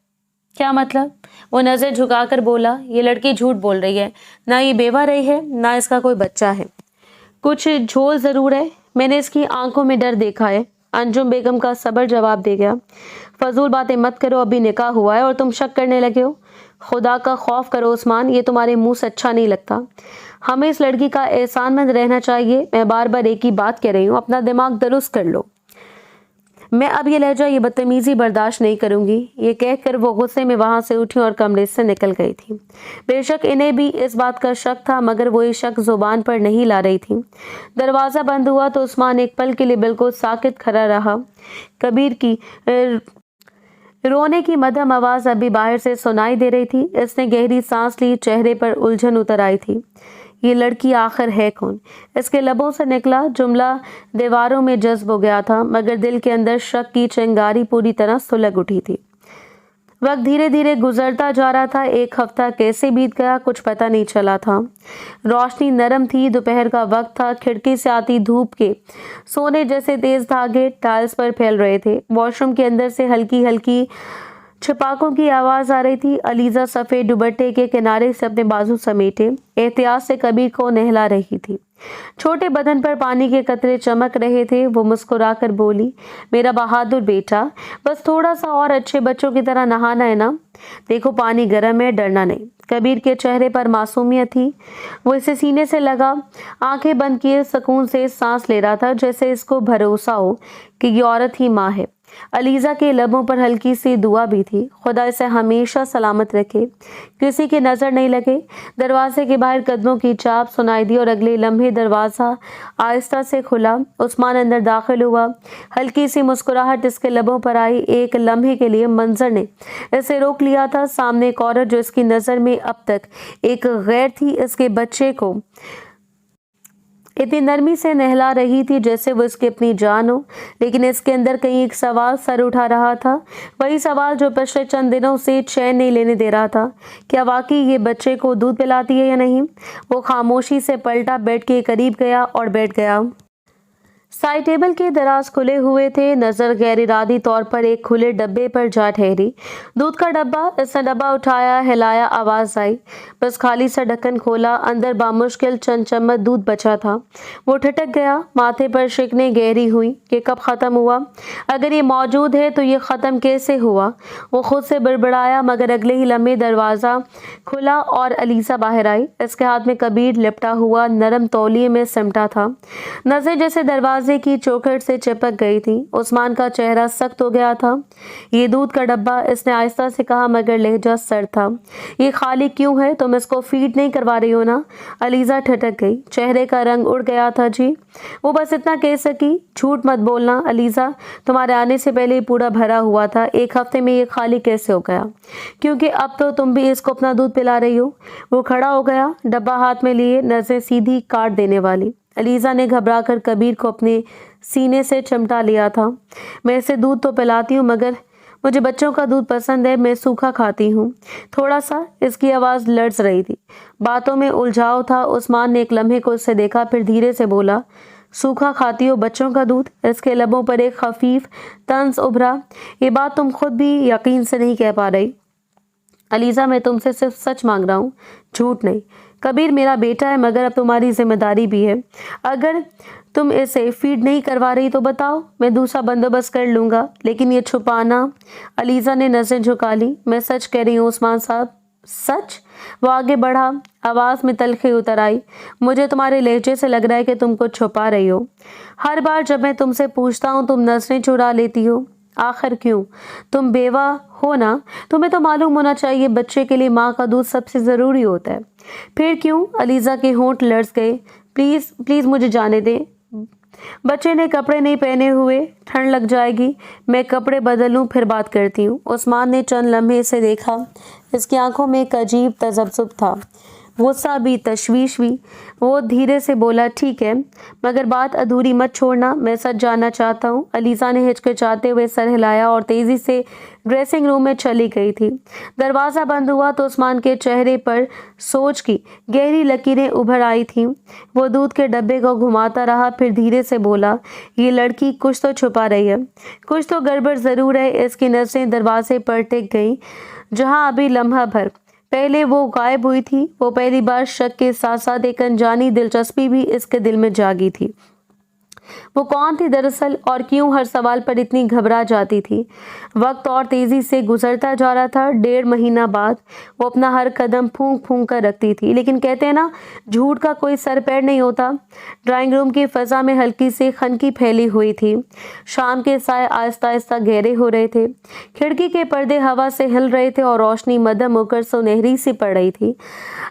क्या मतलब? वो नजर झुकाकर बोला, ये लड़की झूठ बोल रही है, ना ये बेवा रही है, ना इसका कोई बच्चा है। कुछ झोल जरूर है, मैंने इसकी आंखों में डर देखा है। अंजुम बेगम का सबर जवाब दे गया। फजूल बातें मत करो, अभी निकाह हुआ है और तुम शक करने लगे हो। खुदा का खौफ करो उस्मान, ये तुम्हारे मुंह से अच्छा नहीं लगता। हमें इस लड़की का एहसानमंद रहना चाहिए। मैं बार बार एक ही बात कह रही हूँ, अपना दिमाग दुरुस्त कर लो। मैं अब ये लहजा, ये बदतमीजी बर्दाश्त नहीं करूंगी। ये कहकर वो गुस्से में वहां से उठी और कमरे से निकल गई थी। बेशक इन्हें भी इस बात का शक था, मगर वो ये शक जुबान पर नहीं ला रही थी। दरवाजा बंद हुआ तो उस्मान एक पल के लिए बिल्कुल साकित खड़ा रहा। कबीर की रोने की मध्यम आवाज अभी बाहर से सुनाई दे रही थी। इसने गहरी सांस ली, चेहरे पर उलझन उतर आई थी। ये लड़की आखिर है कौन? इसके लबों से निकला जुमला दीवारों में जज्ब हो गया था, मगर दिल के अंदर शक की चिंगारी पूरी तरह सुलग उठी थी। वक्त धीरे धीरे गुजरता जा रहा था। एक हफ्ता कैसे बीत गया कुछ पता नहीं चला था। रोशनी नरम थी, दोपहर का वक्त था। खिड़की से आती धूप के सोने जैसे तेज धागे टाइल्स पर फैल रहे थे। वॉशरूम के अंदर से हल्की हल्की छिपाकों की आवाज आ रही थी। अलीजा सफेद दुपट्टे के किनारे से अपने बाजू समेटे एहतियात से कबीर को नहला रही थी। छोटे बदन पर पानी के कतरे चमक रहे थे। वो मुस्कुराकर बोली, मेरा बहादुर बेटा, बस थोड़ा सा और अच्छे बच्चों की तरह नहाना है ना? देखो पानी गर्म है, डरना नहीं। कबीर के चेहरे पर मासूमियत थी। वो इसे सीने से लगा, आंखें बंद किए सुकून से सांस ले रहा था, जैसे इसको भरोसा हो कि ये औरत ही माँ है। अलीजा के लबों पर हल्की सी दुआ भी थी, खुदा इसे हमेशा सलामत रखे, किसी की नजर नहीं लगे। दरवाजे के बाहर कदमों की चाप सुनाई दी और अगले लम्हे दरवाजा आहिस्ता से खुला। उस्मान अंदर दाखिल हुआ। हल्की सी मुस्कुराहट इसके लबों पर आई। एक लम्हे के लिए मंजर ने इसे रोक लिया था। सामने एक औरत जो इसकी नजर में अब तक एक गैर थी, इसके बच्चे को इतनी नरमी से नहला रही थी जैसे वो इसकी अपनी जान हो, लेकिन इसके अंदर कहीं एक सवाल सर उठा रहा था, वही सवाल जो पिछले चंद दिनों से चैन नहीं लेने दे रहा था। क्या वाकई ये बच्चे को दूध पिलाती है या नहीं? वो खामोशी से पलटा, बेड के करीब गया और बैठ गया। साइड टेबल के दराज खुले हुए थे, नजर गैर इरादी तौर पर एक खुले डब्बे पर जा ठहरी। दूध का डब्बा। इसने डब्बा उठाया, हिलाया, आवाज आई। बस खाली सा ढक्कन खोला, अंदर बामुश्किल चंद चम्मच दूध बचा था। वो ठिठक गया, माथे पर शिकने गहरी हुई कि कब खत्म हुआ? अगर ये मौजूद है तो ये खत्म कैसे हुआ? वो खुद से बड़बड़ाया, मगर अगले ही लम्हे दरवाजा खुला और अलीसा बाहर आई। इसके हाथ में कबीर लिपटा हुआ नरम तौलिए में सिमटा था। नजर जैसे दरवाजे की चौखट से चिपक गई थी। उस्मान का चेहरा सख्त हो गया था। ये दूध का डब्बा, इसने आहिस्ता से कहा, मगर लहजा सर था। ये खाली क्यों है? तुम इसको फीड नहीं करवा रही हो ना? अलीजा ठटक गई, चेहरे का रंग उड़ गया था। जी। वो बस इतना कह सकी। झूठ मत बोलना अलीजा, तुम्हारे आने से पहले पूरा भरा हुआ था। एक हफ्ते में ये खाली कैसे हो गया? क्योंकि अब तो तुम भी इसको अपना दूध पिला रही हो। वो खड़ा हो गया, डब्बा हाथ में लिए, नजरें सीधी काट देने वाली। अलीजा ने घबराकर कबीर को अपने सीने से चिमटा लिया था। मैं इसे दूध तो पिलाती हूँ, मगर मुझे बच्चों का दूध पसंद है। मैं सूखा खाती हूँ, थोड़ा सा। इसकी आवाज़ लर्ज रही थी, बातों में उलझाव था। उस्मान ने एक लम्हे को उससे देखा, फिर धीरे से बोला, सूखा खाती हो बच्चों का दूध? इसके लबों पर एक खफीफ तंज उभरा। ये बात तुम खुद भी यकीन से नहीं कह पा रही। अलीजा, मैं तुमसे सिर्फ सच मांग रहा हूँ, झूठ नहीं। कबीर मेरा बेटा है, मगर अब तुम्हारी जिम्मेदारी भी है। अगर तुम इसे फीड नहीं करवा रही तो बताओ, मैं दूसरा बंदोबस्त कर लूँगा। लेकिन ये छुपाना। अलीजा ने नज़रें झुका ली। मैं सच कह रही हूँ उस्मान साहब, सच। वो आगे बढ़ा, आवाज़ में तलखी उतर आई। मुझे तुम्हारे लहजे से लग रहा है कि तुम कुछ छुपा रही हो। हर बार जब मैं तुमसे पूछता हूँ तुम नजरें चुरा लेती हो। आखिर क्यों? तुम बेवा हो ना? तुम्हें तो मालूम होना चाहिए बच्चे के लिए माँ का दूध सबसे ज़रूरी होता है। फिर क्यों? अलीजा के होंठ लर्ज गए। प्लीज़ प्लीज़ मुझे जाने दें। बच्चे ने कपड़े नहीं पहने हुए, ठंड लग जाएगी। मैं कपड़े बदल लूँ, फिर बात करती हूँ। उस्मान ने चंद लम्हे से देखा। इसकी आंखों में एक अजीब तजब्जुब था, गुस्सा भी, तशवीश भी। वो धीरे से बोला, ठीक है, मगर बात अधूरी मत छोड़ना। मैं सच जानना चाहता हूँ। अलीजा ने हिचकिचाते हुए सर हिलाया और तेज़ी से ड्रेसिंग रूम में चली गई थी। दरवाज़ा बंद हुआ तो उस्मान के चेहरे पर सोच की गहरी लकीरें उभर आई थीं। वो दूध के डब्बे को घुमाता रहा, फिर धीरे से बोला, ये लड़की कुछ तो छुपा रही है, कुछ तो गड़बड़ ज़रूर है। इसकी नज़रें दरवाजे पर टिक गईं, जहाँ अभी लम्हा भर पहले वो गायब हुई थी। वो पहली बार शक के साथ साथ एक अनजानी दिलचस्पी भी इसके दिल में जागी थी। वो कौन थी दरअसल, और क्यों हर सवाल पर इतनी घबरा जाती थी? वक्त और तेजी से गुजरता जा रहा था। 1.5 महीना बाद वो अपना हर कदम फूंक फूंक कर रखती थी, लेकिन कहते हैं ना, झूठ का कोई सर पैर नहीं होता। ड्राइंग रूम की फजा में हल्की सी खनकी फैली हुई थी। शाम के साए आहिस्ता आहिस्ता गहरे हो रहे थे। खिड़की के पर्दे हवा से हिल रहे थे और रोशनी मध्यम होकर सुनहरी सी पड़ रही थी।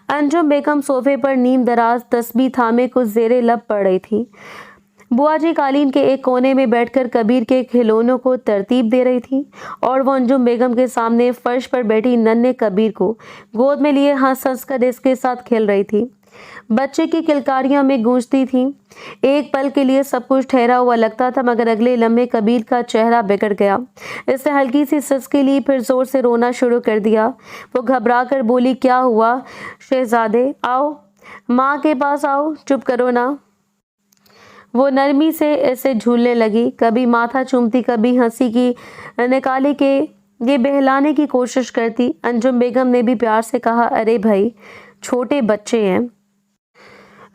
अंजुम बेगम सोफे पर नीम दराज तस्बीह थामे कुछ जेरे लब पड़ रही थी। बुआ जी कालीन के एक कोने में बैठकर कबीर के खिलौनों को तरतीब दे रही थी, और वो अंजुम बेगम के सामने फर्श पर बैठी नन्हे कबीर को गोद में लिए हंस हंस कर इसके साथ खेल रही थी। बच्चे की किलकारियां में गूंजती थीं। एक पल के लिए सब कुछ ठहरा हुआ लगता था, मगर अगले लम्हे कबीर का चेहरा बिगड़ गया। इसने हल्की सी सिसकी ली, फिर जोर से रोना शुरू कर दिया। वो घबरा कर बोली, क्या हुआ शहजादे? आओ, माँ के पास आओ, चुप करो ना। वो नरमी से ऐसे झूलने लगी, कभी माथा चूमती, कभी हंसी की निकाली के ये बहलाने की कोशिश करती। अंजुम बेगम ने भी प्यार से कहा, अरे भाई, छोटे बच्चे हैं,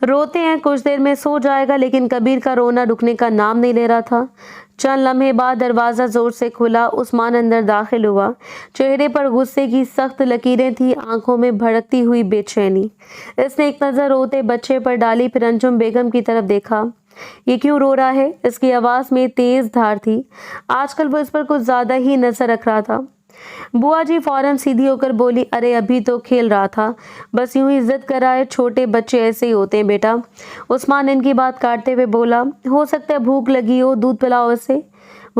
रोते हैं, कुछ देर में सो जाएगा। लेकिन कबीर का रोना रुकने का नाम नहीं ले रहा था। चंद लम्हे बाद दरवाज़ा जोर से खुला। उस्मान अंदर दाखिल हुआ। चेहरे पर गुस्से की सख्त लकीरें थी, आंखों में भड़कती हुई बेचैनी। इसने एक नज़र रोते बच्चे पर डाली, फिर अंजुम बेगम की तरफ देखा। ये क्यों रो रहा है? इसकी आवाज़ में तेज़ धार थी। आजकल वो इस पर कुछ ज़्यादा ही नज़र रख रहा था। बुआ जी फौरन सीधी होकर बोली, अरे अभी तो खेल रहा था, बस यूं ही जिद कर रहा है, छोटे बच्चे ऐसे ही होते हैं बेटा। उस्मान इनकी बात काटते हुए बोला, हो सकता है भूख लगी हो, दूध पिलाओ इसे।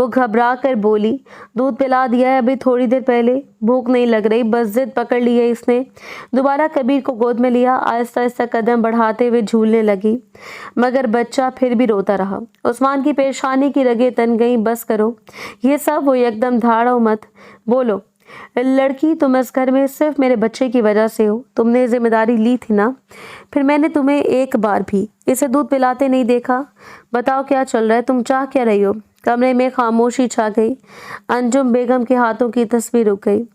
वो घबरा कर बोली, दूध पिला दिया है अभी थोड़ी देर पहले, भूख नहीं लग रही, बस जिद पकड़ ली है इसने। दोबारा कबीर को गोद में लिया, आहिस्ता आहिस्ता कदम बढ़ाते हुए झूलने लगी, मगर बच्चा फिर भी रोता रहा। उस्मान की परेशानी की रगें तन गई। बस करो ये सब, वो एकदम धाड़ो मत, बोलो लड़की, तुम इस घर में सिर्फ मेरे बच्चे की वजह से हो। तुमने जिम्मेदारी ली थी ना, फिर मैंने तुम्हें एक बार भी इसे दूध पिलाते नहीं देखा। बताओ क्या चल रहा है, तुम चाह क्या रही हो? कमरे में खामोशी छा गई। अंजुम बेगम के हाथों की तस्वीर रुक गई।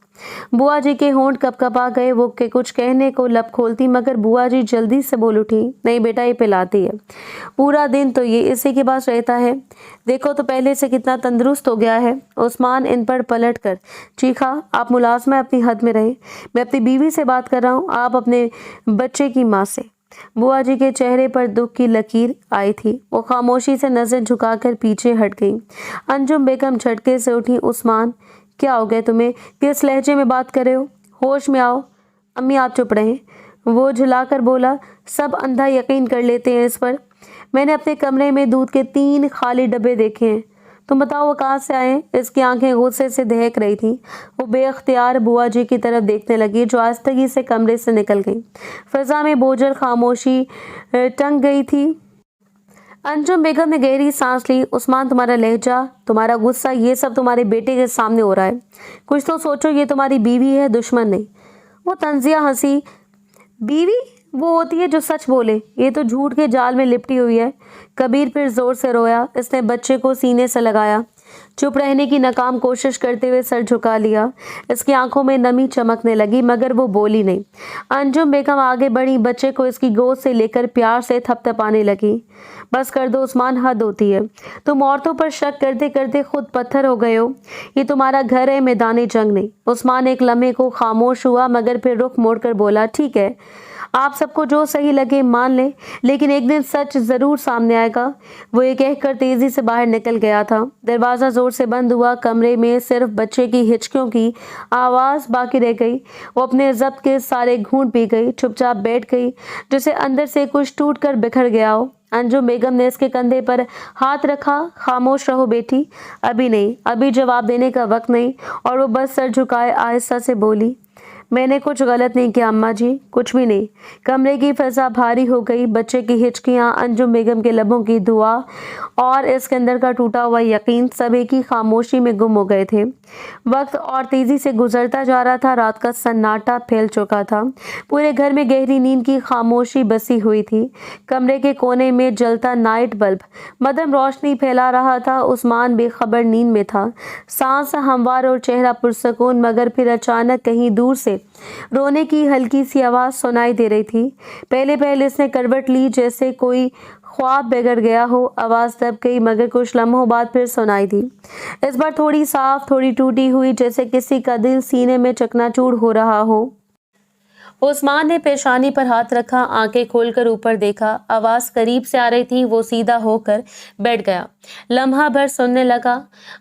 बुआ जी के होंठ कपकपा गए। वो के कुछ कहने को लब खोलती, मगर बुआ जी जल्दी से बोल उठी, नहीं बेटा, ये पिलाती है, पूरा दिन तो ये इसी के पास रहता है, देखो तो पहले से कितना तंदुरुस्त हो गया है। उस्मान इन पर पलट कर चीखा, आप मुलाजमा अपनी हद में रहे, मैं अपनी बीवी से बात कर रहा हूँ, आप अपने बच्चे की माँ से। बुआ जी के चेहरे पर दुख की लकीर आई थी। वो खामोशी से नजर झुकाकर पीछे हट गई। अंजुम बेगम झटके से उठी, उस्मान क्या हो गया तुम्हें, किस लहजे में बात कर रहे हो, होश में आओ। अम्मी आप चुप रहें, वो झुलाकर बोला, सब अंधा यकीन कर लेते हैं इस पर। मैंने अपने कमरे में दूध के 3 खाली डब्बे देखे हैं, तुम बताओ वो कहाँ से आए? इसकी आंखें गुस्से से दहक रही थी। वो बेअख्तियार बुआ जी की तरफ देखने लगी, जो आस्तगी से कमरे से निकल गई। फिजा में बोझल खामोशी टंग गई थी। अंजुम बेगम ने गहरी सांस ली। उस्मान, तुम्हारा लहजा, तुम्हारा गुस्सा, ये सब तुम्हारे बेटे के सामने हो रहा है, कुछ तो सोचो, ये तुम्हारी बीवी है, दुश्मन नहीं। वो तंजिया हंसी, बीवी वो होती है जो सच बोले, ये तो झूठ के जाल में लिपटी हुई है। कबीर फिर जोर से रोया। इसने बच्चे को सीने से लगाया, चुप रहने की नाकाम कोशिश करते हुए सर झुका लिया। इसकी आंखों में नमी चमकने लगी, मगर वो बोली नहीं। अंजुम बेगम आगे बढ़ी, बच्चे को इसकी गोद से लेकर प्यार से थपथपाने लगी। बस कर दो उस्मान, हद होती है, तुम औरतों पर शक करते करते खुद पत्थर हो गए हो। ये तुम्हारा घर है, मैदान जंग नहीं। उस्मान एक लम्हे को खामोश हुआ, मगर फिर रुख मोड़कर बोला, ठीक है, आप सबको जो सही लगे मान लें, लेकिन एक दिन सच जरूर सामने आएगा। वो ये कहकर तेजी से बाहर निकल गया था। दरवाजा जोर से बंद हुआ। कमरे में सिर्फ बच्चे की हिचकियों की आवाज बाकी रह गई। वो अपने जब्त के सारे घूंट पी गई, चुपचाप बैठ गई, जैसे अंदर से कुछ टूट कर बिखर गया हो। अंजुम बेगम ने इसके कंधे पर हाथ रखा, खामोश रहो बेटी, अभी नहीं, अभी जवाब देने का वक्त नहीं। और वो बस सर झुकाए आहिस्ता से बोली, मैंने कुछ गलत नहीं किया अम्मा जी, कुछ भी नहीं। कमरे की फिजा भारी हो गई। बच्चे की हिचकियां, अंजुम बेगम के लबों की दुआ और इसके अंदर का टूटा हुआ यकीन सब एक ही खामोशी में गुम हो गए थे। वक्त और तेजी से गुजरता जा रहा था। रात का सन्नाटा फैल चुका था। पूरे घर में गहरी नींद की खामोशी बसी हुई थी। कमरे के कोने में जलता नाइट बल्ब मध्यम रोशनी फैला रहा था। उस्मान बेखबर नींद में था, सांस हमवार और चेहरा पुरसकून, मगर फिर अचानक कहीं दूर से रोने की हल्की सी आवाज सुनाई दे रही थी। पहले पहले इसने करवट ली, जैसे कोई ख्वाब बिगड़ गया हो। आवाज दब गई, मगर कुछ लम्हों बाद फिर सुनाई दी। इस बार थोड़ी साफ, थोड़ी टूटी हुई, जैसे किसी का दिल सीने में चकनाचूर हो रहा हो। उस्मान ने पेशानी पर हाथ रखा, आंखें खोलकर ऊपर देखा। आवाज करीब से आ रही थी। वो सीधा होकर बैठ गया, लम्हा भर सुनने लगा।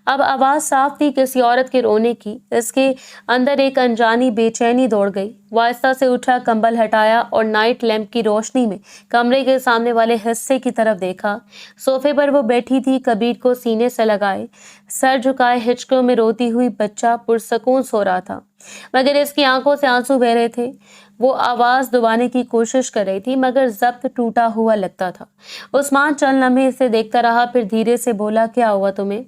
अब आवाज साफ थी, किसी औरत के रोने की। इसके अंदर एक अनजानी बेचैनी दौड़ गई। वो आहिस्ता से उठा, कंबल हटाया और नाइट लैंप की रोशनी में कमरे के सामने वाले हिस्से की तरफ देखा। सोफे पर वो बैठी थी, कबीर को सीने से लगाए, सर झुकाए, हिचकों में रोती हुई बच्चा पुरसकून सो रहा था, मगर इसकी आंखों से आंसू बह रहे थे। वो आवाज दबाने की कोशिश कर रही थी, मगर जब्त टूटा हुआ लगता था। उस्मान चंद लम्हे इसे देखता रहा, फिर धीरे से बोला, क्या हुआ तुम्हें,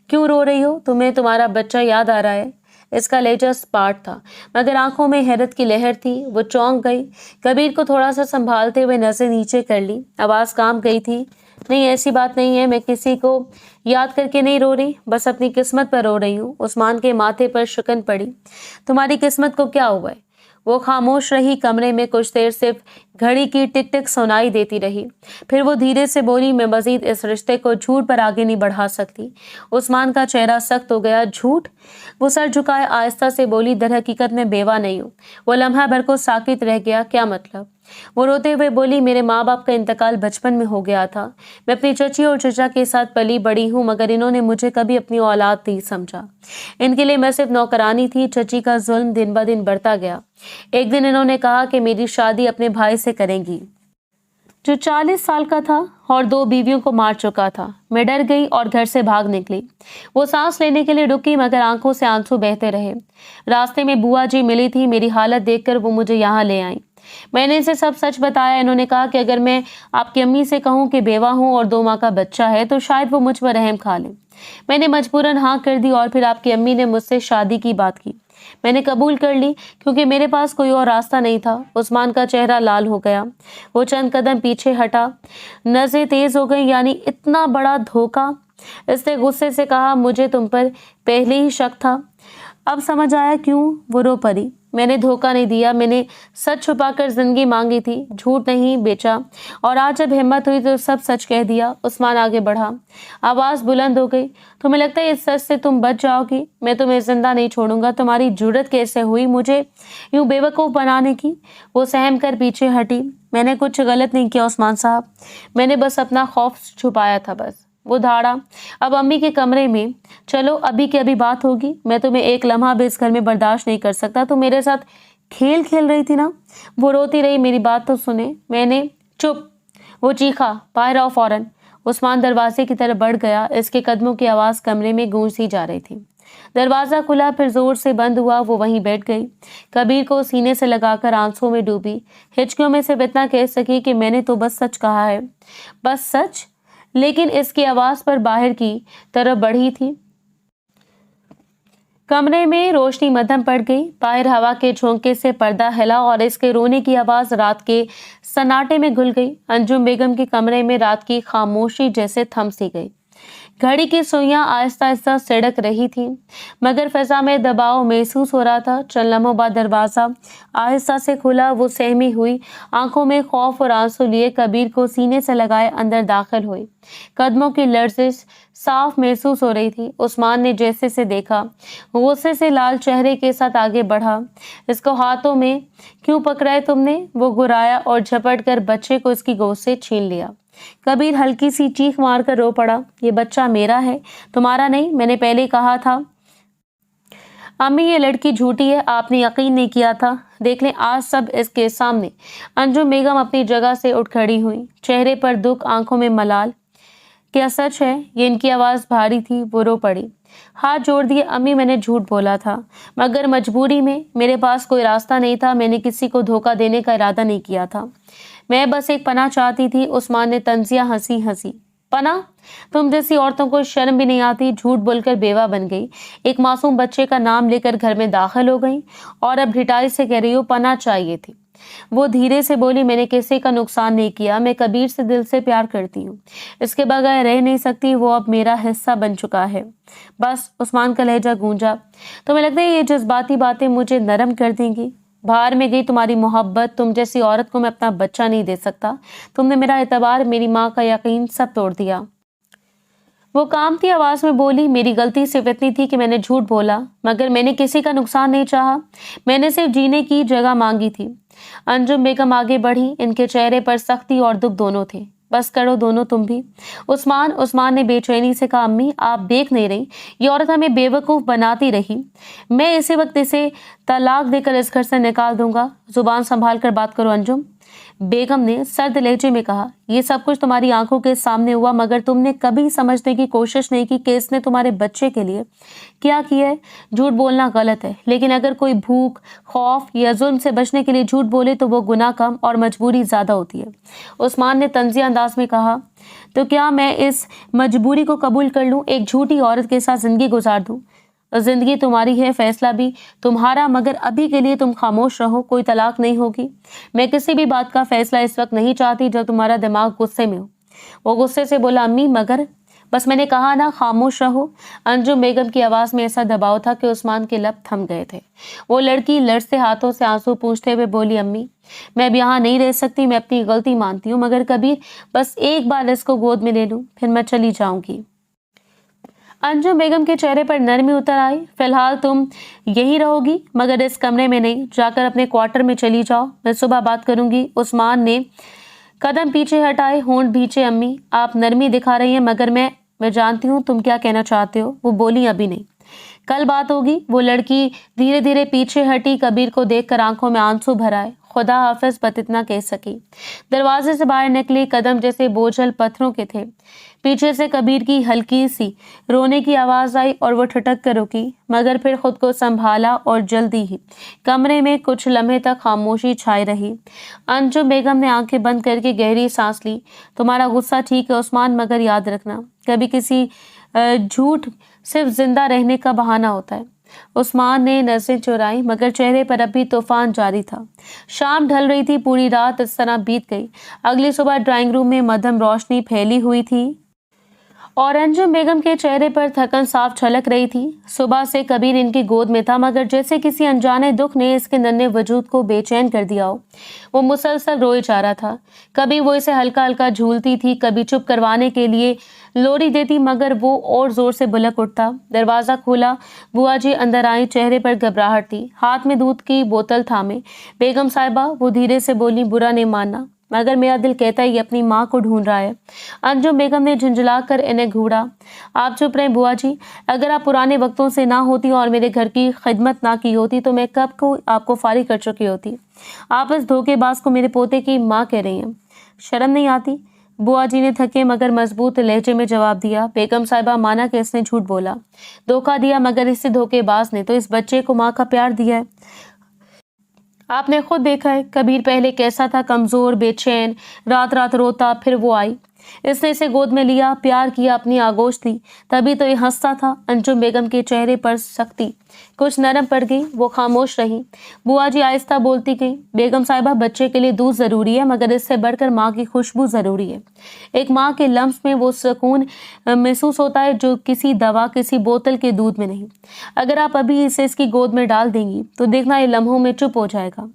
क्यों रो रही हो? तुम्हें तुम्हारा बच्चा याद आ रहा है? इसका लहजा स्पाट था, मगर आंखों में हैरत की लहर थी। वो चौंक गई। कबीर को थोड़ा सा संभालते हुए नजर नीचे कर ली। आवाज काम गई थी, नहीं ऐसी बात नहीं है, मैं किसी को याद करके नहीं रो रही, बस अपनी किस्मत पर रो रही हूँ। उस्मान के माथे पर शिकन पड़ी। तुम्हारी किस्मत को क्या हुआ है? वो खामोश रही। कमरे में कुछ देर सिर्फ घड़ी की टिक टिक सुनाई देती रही। फिर वो धीरे से बोली, मैं मजीद इस रिश्ते को झूठ पर आगे नहीं बढ़ा सकती। उस्मान का चेहरा सख्त हो गया। झूठ? वो सर झुकाए आहिस्ता से बोली, दर हकीकत में बेवा नहीं हूँ। वो लम्हा भर को साकित रह गया। क्या मतलब? वो रोते हुए बोली, मेरे माँ बाप का इंतकाल बचपन में हो गया था। मैं अपनी चची और चचा के साथ पली बड़ी हूँ, मगर इन्होंने मुझे कभी अपनी औलाद नहीं समझा। इनके लिए मैं सिर्फ नौकरानी थी। चची का जुल्म दिन ब दिन बढ़ता गया। एक दिन इन्होंने कहा कि मेरी शादी अपने भाई से करेंगी। जो 40 साल का था और 2 बीवियों को मार चुका था। मैं डर गई और घर से भाग निकली। वो सांस लेने के लिए रुकी मगर आंखों से आंसू बहते रहे। रास्ते में बुआ जी मिली थी। मेरी हालत देखकर वो मुझे यहाँ ले आई। मैंने इसे सब सच बताया। इन्होंने कहा कि अगर मैं आपकी अम्मी से कहूँ कि बेवा हूँ और 2 माह का बच्चा है तो शायद वो मुझ पर रहम खा ले। मैंने मजबूरन हाँ कर दी और फिर आपकी अम्मी ने मुझसे शादी की बात की। मैंने कबूल कर ली क्योंकि मेरे पास कोई और रास्ता नहीं था। उस्मान का चेहरा लाल हो गया। वो चंद कदम पीछे हटा। नज़रें तेज हो गई। यानी इतना बड़ा धोखा। इसने गुस्से से कहा, मुझे तुम पर पहले ही शक था। अब समझ आया क्यों। वो रो पड़ी। मैंने धोखा नहीं दिया। मैंने सच छुपाकर जिंदगी मांगी थी, झूठ नहीं बेचा। और आज जब हिम्मत हुई तो सब सच कह दिया। उस्मान आगे बढ़ा। आवाज बुलंद हो गई, तुम्हें लगता है इस सच से तुम बच जाओगी? मैं तुम्हें जिंदा नहीं छोड़ूंगा। तुम्हारी जुर्रत कैसे हुई मुझे यूं बेवकूफ बनाने की? वो सहम कर पीछे हटी। मैंने कुछ गलत नहीं किया उस्मान साहब, मैंने बस अपना खौफ छुपाया था बस। वो धाड़ा। अब अम्मी के कमरे में चलो, अभी की अभी बात होगी। मैं तुम्हें एक लम्हा भी इस घर में बर्दाश्त नहीं कर सकता। तुम मेरे साथ खेल खेल रही थी ना। वो रोती रही, मेरी बात तो सुने। मैंने चुप। वो चीखा, बाहर आओ फौरन। उस्मान दरवाजे की तरफ बढ़ गया। इसके कदमों की आवाज कमरे में गूंजती जा रही थी। दरवाजा खुला, फिर जोर से बंद हुआ। वो वहीं बैठ गई, कबीर को सीने से लगाकर आंसुओं में डूबी। हिचकियों में सिर्फ इतना कह सकी कि मैंने तो बस सच कहा है, बस सच। लेकिन इसकी आवाज पर बाहर की तरफ बढ़ी थी। कमरे में रोशनी मध्यम पड़ गई। बाहर हवा के झोंके से पर्दा हिला और इसके रोने की आवाज रात के सन्नाटे में घुल गई। अंजुम बेगम के कमरे में रात की खामोशी जैसे थम सी गई। घड़ी की सुइयां आहिस्ता आहिस्ता सिड़क रही थी मगर फिजा में दबाव महसूस हो रहा था। चंद लम्हों बाद दरवाजा आहिस्ता से खुला। वो सहमी हुई आंखों में खौफ और आंसू लिए कबीर को सीने से लगाए अंदर दाखिल हुई। कदमों की लर्जिश साफ महसूस हो रही थी। उस्मान ने जैसे से देखा, गुस्से से लाल चेहरे के साथ आगे बढ़ा। इसको हाथों में क्यों पकड़ा है तुमने? वो गुर्राया और झपट कर बच्चे को इसकी गोद से छीन लिया। कबीर हल्की सी चीख मारकर रो पड़ा, ये बच्चा मेरा है, तुम्हारा नहीं। मैंने पहले कहा था अम्मी, ये लड़की झूठी है, आपने यकीन नहीं किया था। देख लें आज सब इसके सामने। अंजुम बेगम अपनी जगह से उठ खड़ी हुई, चेहरे पर दुख, आंखों में मलाल। क्या सच है? ये इनकी आवाज भारी थी। वो रो पड़ी, हाथ जोड़ दिए। अम्मी, मैंने झूठ बोला था मगर मजबूरी में, मेरे पास कोई रास्ता नहीं था। मैंने किसी को धोखा देने का इरादा नहीं किया था, मैं बस एक पनाह चाहती थी। उस्मान ने तंजिया हंसी हंसी। पनाह? तुम जैसी औरतों को शर्म भी नहीं आती? झूठ बोलकर बेवा बन गई, एक मासूम बच्चे का नाम लेकर घर में दाखिल हो गई और अब ढिठाई से कह रही हो पनाह चाहिए थी। वो धीरे से बोली, मैंने किसी का नुकसान नहीं किया, मैं कबीर से दिल से प्यार करती हूँ, इसके बगैर रह नहीं सकती। वो अब मेरा हिस्सा बन चुका है बस। उस्मान का लहजा गूंजा। तुम्हें लगता है ये जज्बाती बातें मुझे नरम कर देंगी? बाहर में गई तुम्हारी मोहब्बत। तुम जैसी औरत को मैं अपना बच्चा नहीं दे सकता। तुमने मेरा एतबार, मेरी माँ का यकीन सब तोड़ दिया। वो कांपती आवाज में बोली, मेरी गलती सिर्फ इतनी थी कि मैंने झूठ बोला मगर मैंने किसी का नुकसान नहीं चाहा। मैंने सिर्फ जीने की जगह मांगी थी। अंजुम बेगम आगे बढ़ी, इनके चेहरे पर सख्ती और दुख दोनों थे। बस करो दोनों तुम भी। उस्मान ने बेचैनी से कहा, अम्मी आप देख नहीं रही, ये औरत हमें बेवकूफ़ बनाती रही। मैं इसी वक्त इसे तलाक देकर इस घर से निकाल दूंगा। जुबान संभाल कर बात करो अंजुम, बेगम ने सर्द लहजे में कहा। ये सब कुछ तुम्हारी आंखों के सामने हुआ मगर तुमने कभी समझने की कोशिश नहीं की कि इसने तुम्हारे बच्चे के लिए क्या किया है। झूठ बोलना गलत है लेकिन अगर कोई भूख, खौफ या जुल्म से बचने के लिए झूठ बोले तो वो गुनाह कम और मजबूरी ज्यादा होती है। उस्मान ने तंजिया अंदाज में कहा, तो क्या मैं इस मजबूरी को कबूल कर लूं, एक झूठी औरत के साथ जिंदगी गुजार दूं? जिंदगी तुम्हारी है, फैसला भी तुम्हारा, मगर अभी के लिए तुम खामोश रहो, कोई तलाक नहीं होगी। मैं किसी भी बात का फैसला इस वक्त नहीं चाहती जब तुम्हारा दिमाग गुस्से में हो। वो गुस्से से बोला, अम्मी मगर बस मैंने कहा ना, खामोश रहो। अंजुम बेगम की आवाज में ऐसा दबाव था कि उस्मान के लब थम गए थे। वो लड़की लड़ते हाथों से आंसू पूंछते हुए बोली, अम्मी मैं अब यहाँ नहीं रह सकती, मैं अपनी गलती मानती हूँ मगर कबीर बस एक बार इसको गोद में ले लूँ फिर मैं चली जाऊंगी। अंजुम बेगम के चेहरे पर नरमी उतर आई। फिलहाल तुम यही रहोगी मगर इस कमरे में नहीं, जाकर अपने क्वार्टर में चली जाओ, मैं सुबह बात करूंगी। उस्मान ने कदम पीछे हटाए, होंठ भींचे। अम्मी आप नरमी दिखा रही हैं मगर मैं जानती हूँ तुम क्या कहना चाहते हो। वो बोली, अभी नहीं, कल बात होगी। वो लड़की धीरे धीरे पीछे हटी, कबीर को देखकर आंखों में आंसू भर आए। खुदा हाफिज बस इतना कह सकी। दरवाजे से बाहर निकले, कदम जैसे बोझल पत्थरों के थे। पीछे से कबीर की हल्की सी रोने की आवाज आई और वो ठिठक कर रुकी, मगर फिर खुद को संभाला और जल्दी ही कमरे में कुछ लम्हे तक खामोशी छाई रही। अंजुम बेगम ने आंखें बंद करके गहरी सांस ली। तुम्हारा गुस्सा ठीक है उस्मान, मगर याद रखना कभी किसी झूठ सिर्फ जिंदा रहने का बहाना होता है। उस्मान ने नजरें चुराई, मगर चेहरे पर अब भी तूफान जारी था। शाम ढल रही थी, पूरी रात इस तरह बीत गई। अगली सुबह ड्राइंग रूम में मध्यम रोशनी फैली हुई थी और अंजुम बेगम के चेहरे पर थकन साफ झलक रही थी। सुबह से कबीर इनकी गोद में था, मगर जैसे किसी अनजाने दुख ने इसके नन्हे वजूद को बेचैन कर दिया हो। वो मुसलसल रोए जा रहा था। कभी वो इसे हल्का हल्का झूलती थी, कभी चुप करवाने के लिए लोरी देती, मगर वो और जोर से बुलक उठता। दरवाजा खोला, बुआ जी अंदर आई। चेहरे पर घबराहट थी, हाथ में दूध की बोतल थामे। बेगम साहिबा, वो धीरे से बोली, बुरा नहीं मानना, मगर मेरा दिल कहता है ये अपनी माँ को ढूंढ रहा है। अंजुम बेगम ने झुंझलाकर इन्हें घूरा। आप चुप रहें बुआ जी, अगर आप पुराने वक्तों से ना होती और मेरे घर की खिदमत ना की होती तो मैं कब को आपको फारिग कर चुकी होती। आप इस धोखेबाज को मेरे पोते की माँ कह रही हैं, शर्म नहीं आती? बुआ जी ने थके मगर मजबूत लहजे में जवाब दिया। बेगम साहिबा, माना कि इसने झूठ बोला, धोखा दिया, मगर इसी धोखेबाज ने तो इस बच्चे को माँ का प्यार दिया है। आपने खुद देखा है कबीर पहले कैसा था, कमजोर, बेचैन, रात रात रोता, फिर वो आई, इसने इसे गोद में लिया, प्यार किया, अपनी आगोश दी, तभी तो ये हंसता था। अंजुम बेगम के चेहरे पर सख्ती कुछ नरम पड़ गई, वो खामोश रही। बुआ जी आहिस्ता बोलती गई, बेगम साहिबा, बच्चे के लिए दूध जरूरी है, मगर इससे बढ़कर माँ की खुशबू जरूरी है। एक माँ के लम्स में वो सुकून महसूस होता है जो किसी दवा, किसी बोतल के दूध में नहीं। अगर आप अभी इसे इसकी गोद में डाल देंगी तो देखना ये लम्हों में चुप हो जाएगा।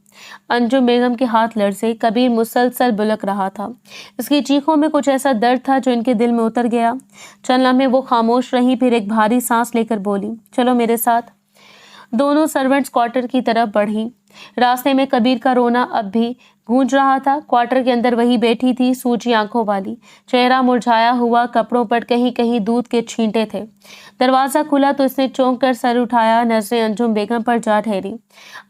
अंजुम बेगम के हाथ लड़से। कबीर मुसलसल बुलक रहा था। इसकी चीखों में कुछ ऐसा दर्द था जो इनके दिल में उतर गया। चंद लम्हे वो खामोश रही, फिर एक भारी सांस लेकर बोली, चलो मेरे साथ। दोनों सर्वेंट्स क्वार्टर की तरफ बढ़ी। रास्ते में कबीर का रोना अब भी गूंज रहा था। क्वार्टर के अंदर वही बैठी थी, सूजी आंखों वाली, चेहरा मुरझाया हुआ, कपड़ों पर कहीं कहीं दूध के छींटे थे। दरवाजा खुला तो इसने चौंक कर सर उठाया, नजरें अंजुम बेगम पर जा ठहरी।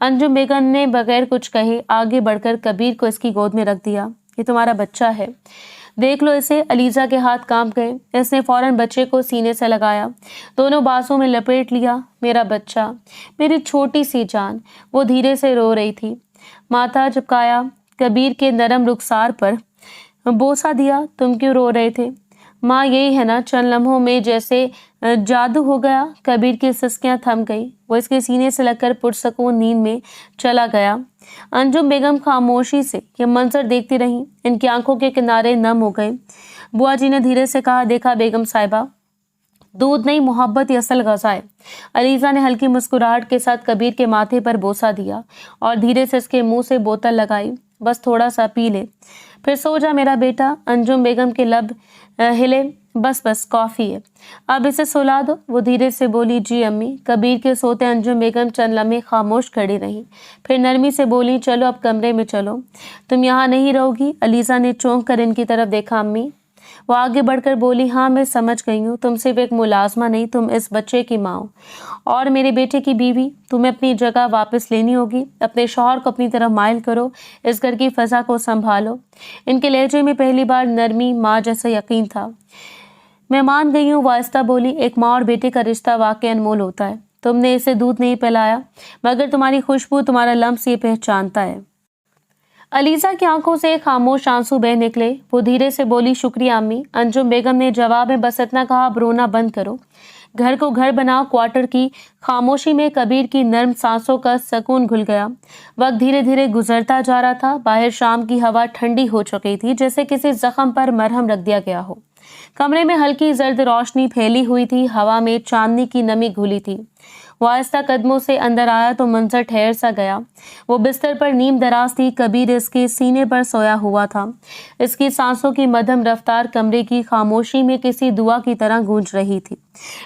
अंजुम बेगम ने बगैर कुछ कहे आगे बढ़कर कबीर को इसकी गोद में रख दिया। ये तुम्हारा बच्चा है, देख लो इसे। अलीजा के हाथ कांप गए। इसने फौरन बच्चे को सीने से लगाया, दोनों बाजू में लपेट लिया। मेरा बच्चा, मेरी छोटी सी जान। वो धीरे से रो रही थी। माथा झुकाया, कबीर के नरम रुखसार पर बोसा दिया। तुम क्यों रो रहे थे माँ? यही है ना। चंद लम्हों में जैसे जादू हो गया। कबीर की सिसकियां थम गई। वो इसके सीने से लगकर पुरसकून नींद में चला गया। अंजुम बेगम खामोशी से यह मंजर देखती रही। इनकी आंखों के किनारे नम हो गए। बुआ जी ने धीरे से कहा, देखा बेगम साहिबा, दूध नहीं, मोहब्बत ही असल गज़ा है। अलीजा ने हल्की मुस्कुराहट के साथ कबीर के माथे पर बोसा दिया और धीरे से इसके मुंह से बोतल लगाई। बस थोड़ा सा पी ले, फिर सो जा मेरा बेटा। अंजुम बेगम के लब हिले। बस बस कॉफ़ी है, अब इसे सुला दो। वो धीरे से बोली, जी अम्मी। कबीर के सोते अंजुम बेगम चंद लम्हे खामोश खड़ी रही, फिर नरमी से बोली, चलो अब कमरे में चलो। तुम यहाँ नहीं रहोगी? अलीजा ने चौंक कर इनकी तरफ देखा। अम्मी। वो आगे बढ़कर बोली, हाँ मैं समझ गई हूँ, तुम सिर्फ एक मुलाजमा नहीं, तुम इस बच्चे की माँ हो और मेरे बेटे की बीवी। तुम्हें अपनी जगह वापस लेनी होगी। अपने शौहर को अपनी तरफ माइल करो, इस घर की फ़ज़ा को संभालो। इनके लहजे में पहली बार नरमी, माँ जैसा यकीन था। मैं मान गई हूँ, वास्ता बोली। एक माँ और बेटे का रिश्ता वाकई अनमोल होता है। तुमने इसे दूध नहीं पिलाया, मगर तुम्हारी खुशबू, तुम्हारा लम्स ये पहचानता है। अलीजा की आंखों से खामोश आंसू बह निकले। वो धीरे से बोली, शुक्रिया अम्मी। अंजुम बेगम ने जवाब में बस इतना कहा, अब रोना बंद करो, घर को घर बनाओ। क्वार्टर की खामोशी में कबीर की नर्म सांसों का सुकून घुल गया। वक्त धीरे धीरे गुजरता जा रहा था। बाहर शाम की हवा ठंडी हो चुकी थी, जैसे किसी जख्म पर मरहम रख दिया गया हो। कमरे में हल्की जर्द रोशनी फैली हुई थी, हवा में चांदनी की नमी घुली थी। वो आहिस्ता कदमों से अंदर आया तो मंजर ठहर सा गया। वो बिस्तर पर नीम दराज थी, कबीर इसके सीने पर सोया हुआ था। इसकी सांसों की मध्यम रफ्तार कमरे की खामोशी में किसी दुआ की तरह गूंज रही थी।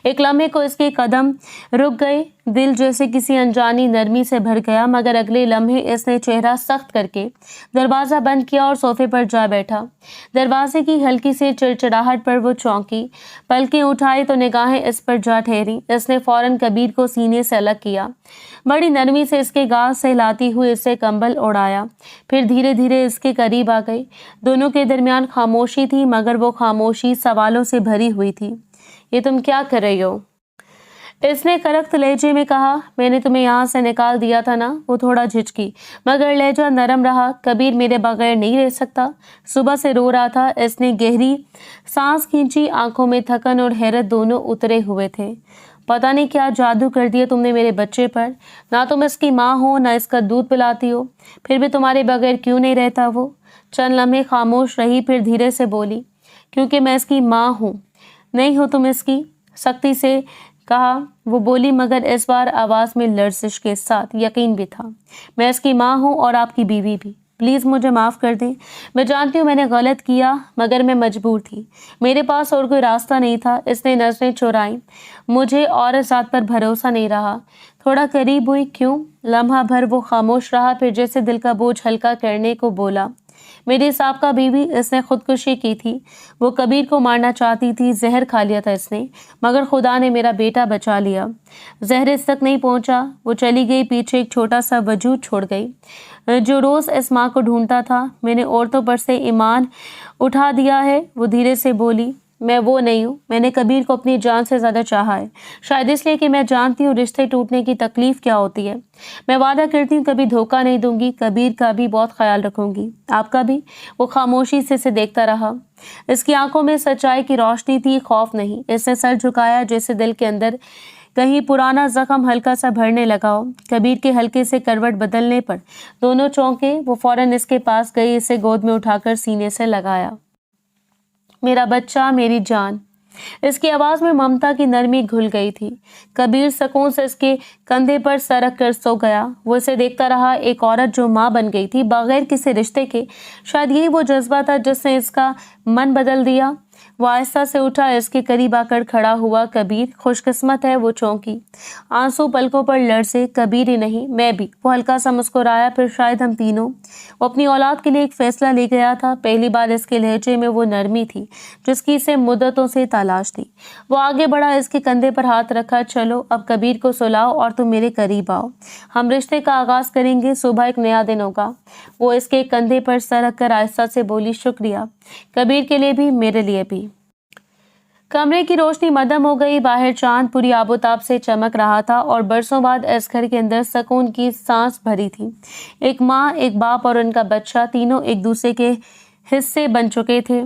एक लम्हे को इसके कदम रुक गए, दिल जैसे किसी अनजानी नरमी से भर गया, मगर अगले लम्हे इसने चेहरा सख्त करके दरवाज़ा बंद किया और सोफे पर जा बैठा। दरवाजे की हल्की सी चिड़चिड़ाहट पर वो चौंकी, पलकें उठाई तो निगाहें इस पर जा ठहरी। इसने फौरन कबीर को सीने से अलग किया, बड़ी नरमी से इसके गाल से हिलाती हुई इससे कंबल उड़ाया, फिर धीरे धीरे इसके करीब आ गई। दोनों के दरमियान खामोशी थी, मगर वो खामोशी सवालों से भरी हुई थी। ये तुम क्या कर रही हो? इसने करख्त लहजे में कहा। मैंने तुम्हें यहाँ से निकाल दिया था ना। वो थोड़ा झिझकी, मगर लहजा नरम रहा। कबीर मेरे बगैर नहीं रह सकता, सुबह से रो रहा था। इसने गहरी सांस खींची, आंखों में थकन और हैरत दोनों उतरे हुए थे। पता नहीं क्या जादू कर दिया तुमने मेरे बच्चे पर। ना तुम इसकी माँ हो, ना इसका दूध पिलाती हो, फिर भी तुम्हारे बगैर क्यों नहीं रहता वो? चंद लम्हे खामोश रही, फिर धीरे से बोली, क्योंकि मैं इसकी माँ हूँ। नहीं हो तुम इसकी, सख्ती से कहा वो बोली, मगर इस बार आवाज में लर्जिश के साथ यकीन भी था। मैं इसकी माँ हूँ और आपकी बीवी भी। प्लीज़ मुझे माफ़ कर दें। मैं जानती हूँ मैंने गलत किया, मगर मैं मजबूर थी, मेरे पास और कोई रास्ता नहीं था। इसने नजरें चुराई, मुझे और इस बात पर भरोसा नहीं रहा। थोड़ा करीब हुई। क्यों? लम्हा भर वो खामोश रहा, फिर जैसे दिल का बोझ हल्का करने को बोला, मेरी साबका बीवी, इसने खुदकुशी की थी। वो कबीर को मारना चाहती थी, जहर खा लिया था इसने, मगर खुदा ने मेरा बेटा बचा लिया। जहर इस तक नहीं पहुंचा। वो चली गई, पीछे एक छोटा सा वजूद छोड़ गई जो रोज इस माँ को ढूंढता था। मैंने औरतों पर से ईमान उठा दिया है। वो धीरे से बोली, मैं वो नहीं हूँ। मैंने कबीर को अपनी जान से ज़्यादा चाहा है, शायद इसलिए कि मैं जानती हूँ रिश्ते टूटने की तकलीफ क्या होती है। मैं वादा करती हूँ कभी धोखा नहीं दूंगी, कबीर का भी बहुत ख्याल रखूंगी, आपका भी। वो खामोशी से इसे देखता रहा। इसकी आंखों में सच्चाई की रोशनी थी, खौफ नहीं। इसने सर झुकाया, जैसे दिल के अंदर कहीं पुराना जख्म हल्का सा भरने लगा हो। कबीर के हल्के से करवट बदलने पर दोनों चौंके। वो फौरन इसके पास गई, इसे गोद में उठाकर सीने से लगाया। मेरा बच्चा, मेरी जान। इसकी आवाज में ममता की नरमी घुल गई थी। कबीर सुकून से इसके कंधे पर सर रख कर सो गया। वो इसे देखता रहा, एक औरत जो माँ बन गई थी बगैर किसी रिश्ते के। शायद यही वो जज्बा था जिसने इसका मन बदल दिया। वो आहिस्ता से उठा, इसके करीब आकर खड़ा हुआ। कबीर, खुशकिस्मत है। वो चौंकी, आंसू पलकों पर लरसे। कबीर ही नहीं, मैं भी। वो हल्का सा मुस्कुराया, फिर शायद हम तीनों। वो अपनी औलाद के लिए एक फैसला ले गया था। पहली बार इसके लहजे में वो नरमी थी जिसकी इसे मुद्दतों से तलाश थी। वो आगे बढ़ा, इसके कंधे पर हाथ रखा। चलो अब कबीर को सुलाओ और तुम मेरे करीब आओ, हम रिश्ते का आगाज करेंगे। सुबह एक नया दिन होगा। वो इसके कंधे पर सर रखकर आहिस्ता से बोली, शुक्रिया, कबीर के लिए भी, मेरे लिए भी। कमरे की रोशनी मद्धम हो गई। बाहर चांद पूरी आबोताब से चमक रहा था और बरसों बाद इस घर के अंदर सुकून की सांस भरी थी। एक माँ, एक बाप और उनका बच्चा, तीनों एक दूसरे के हिस्से बन चुके थे।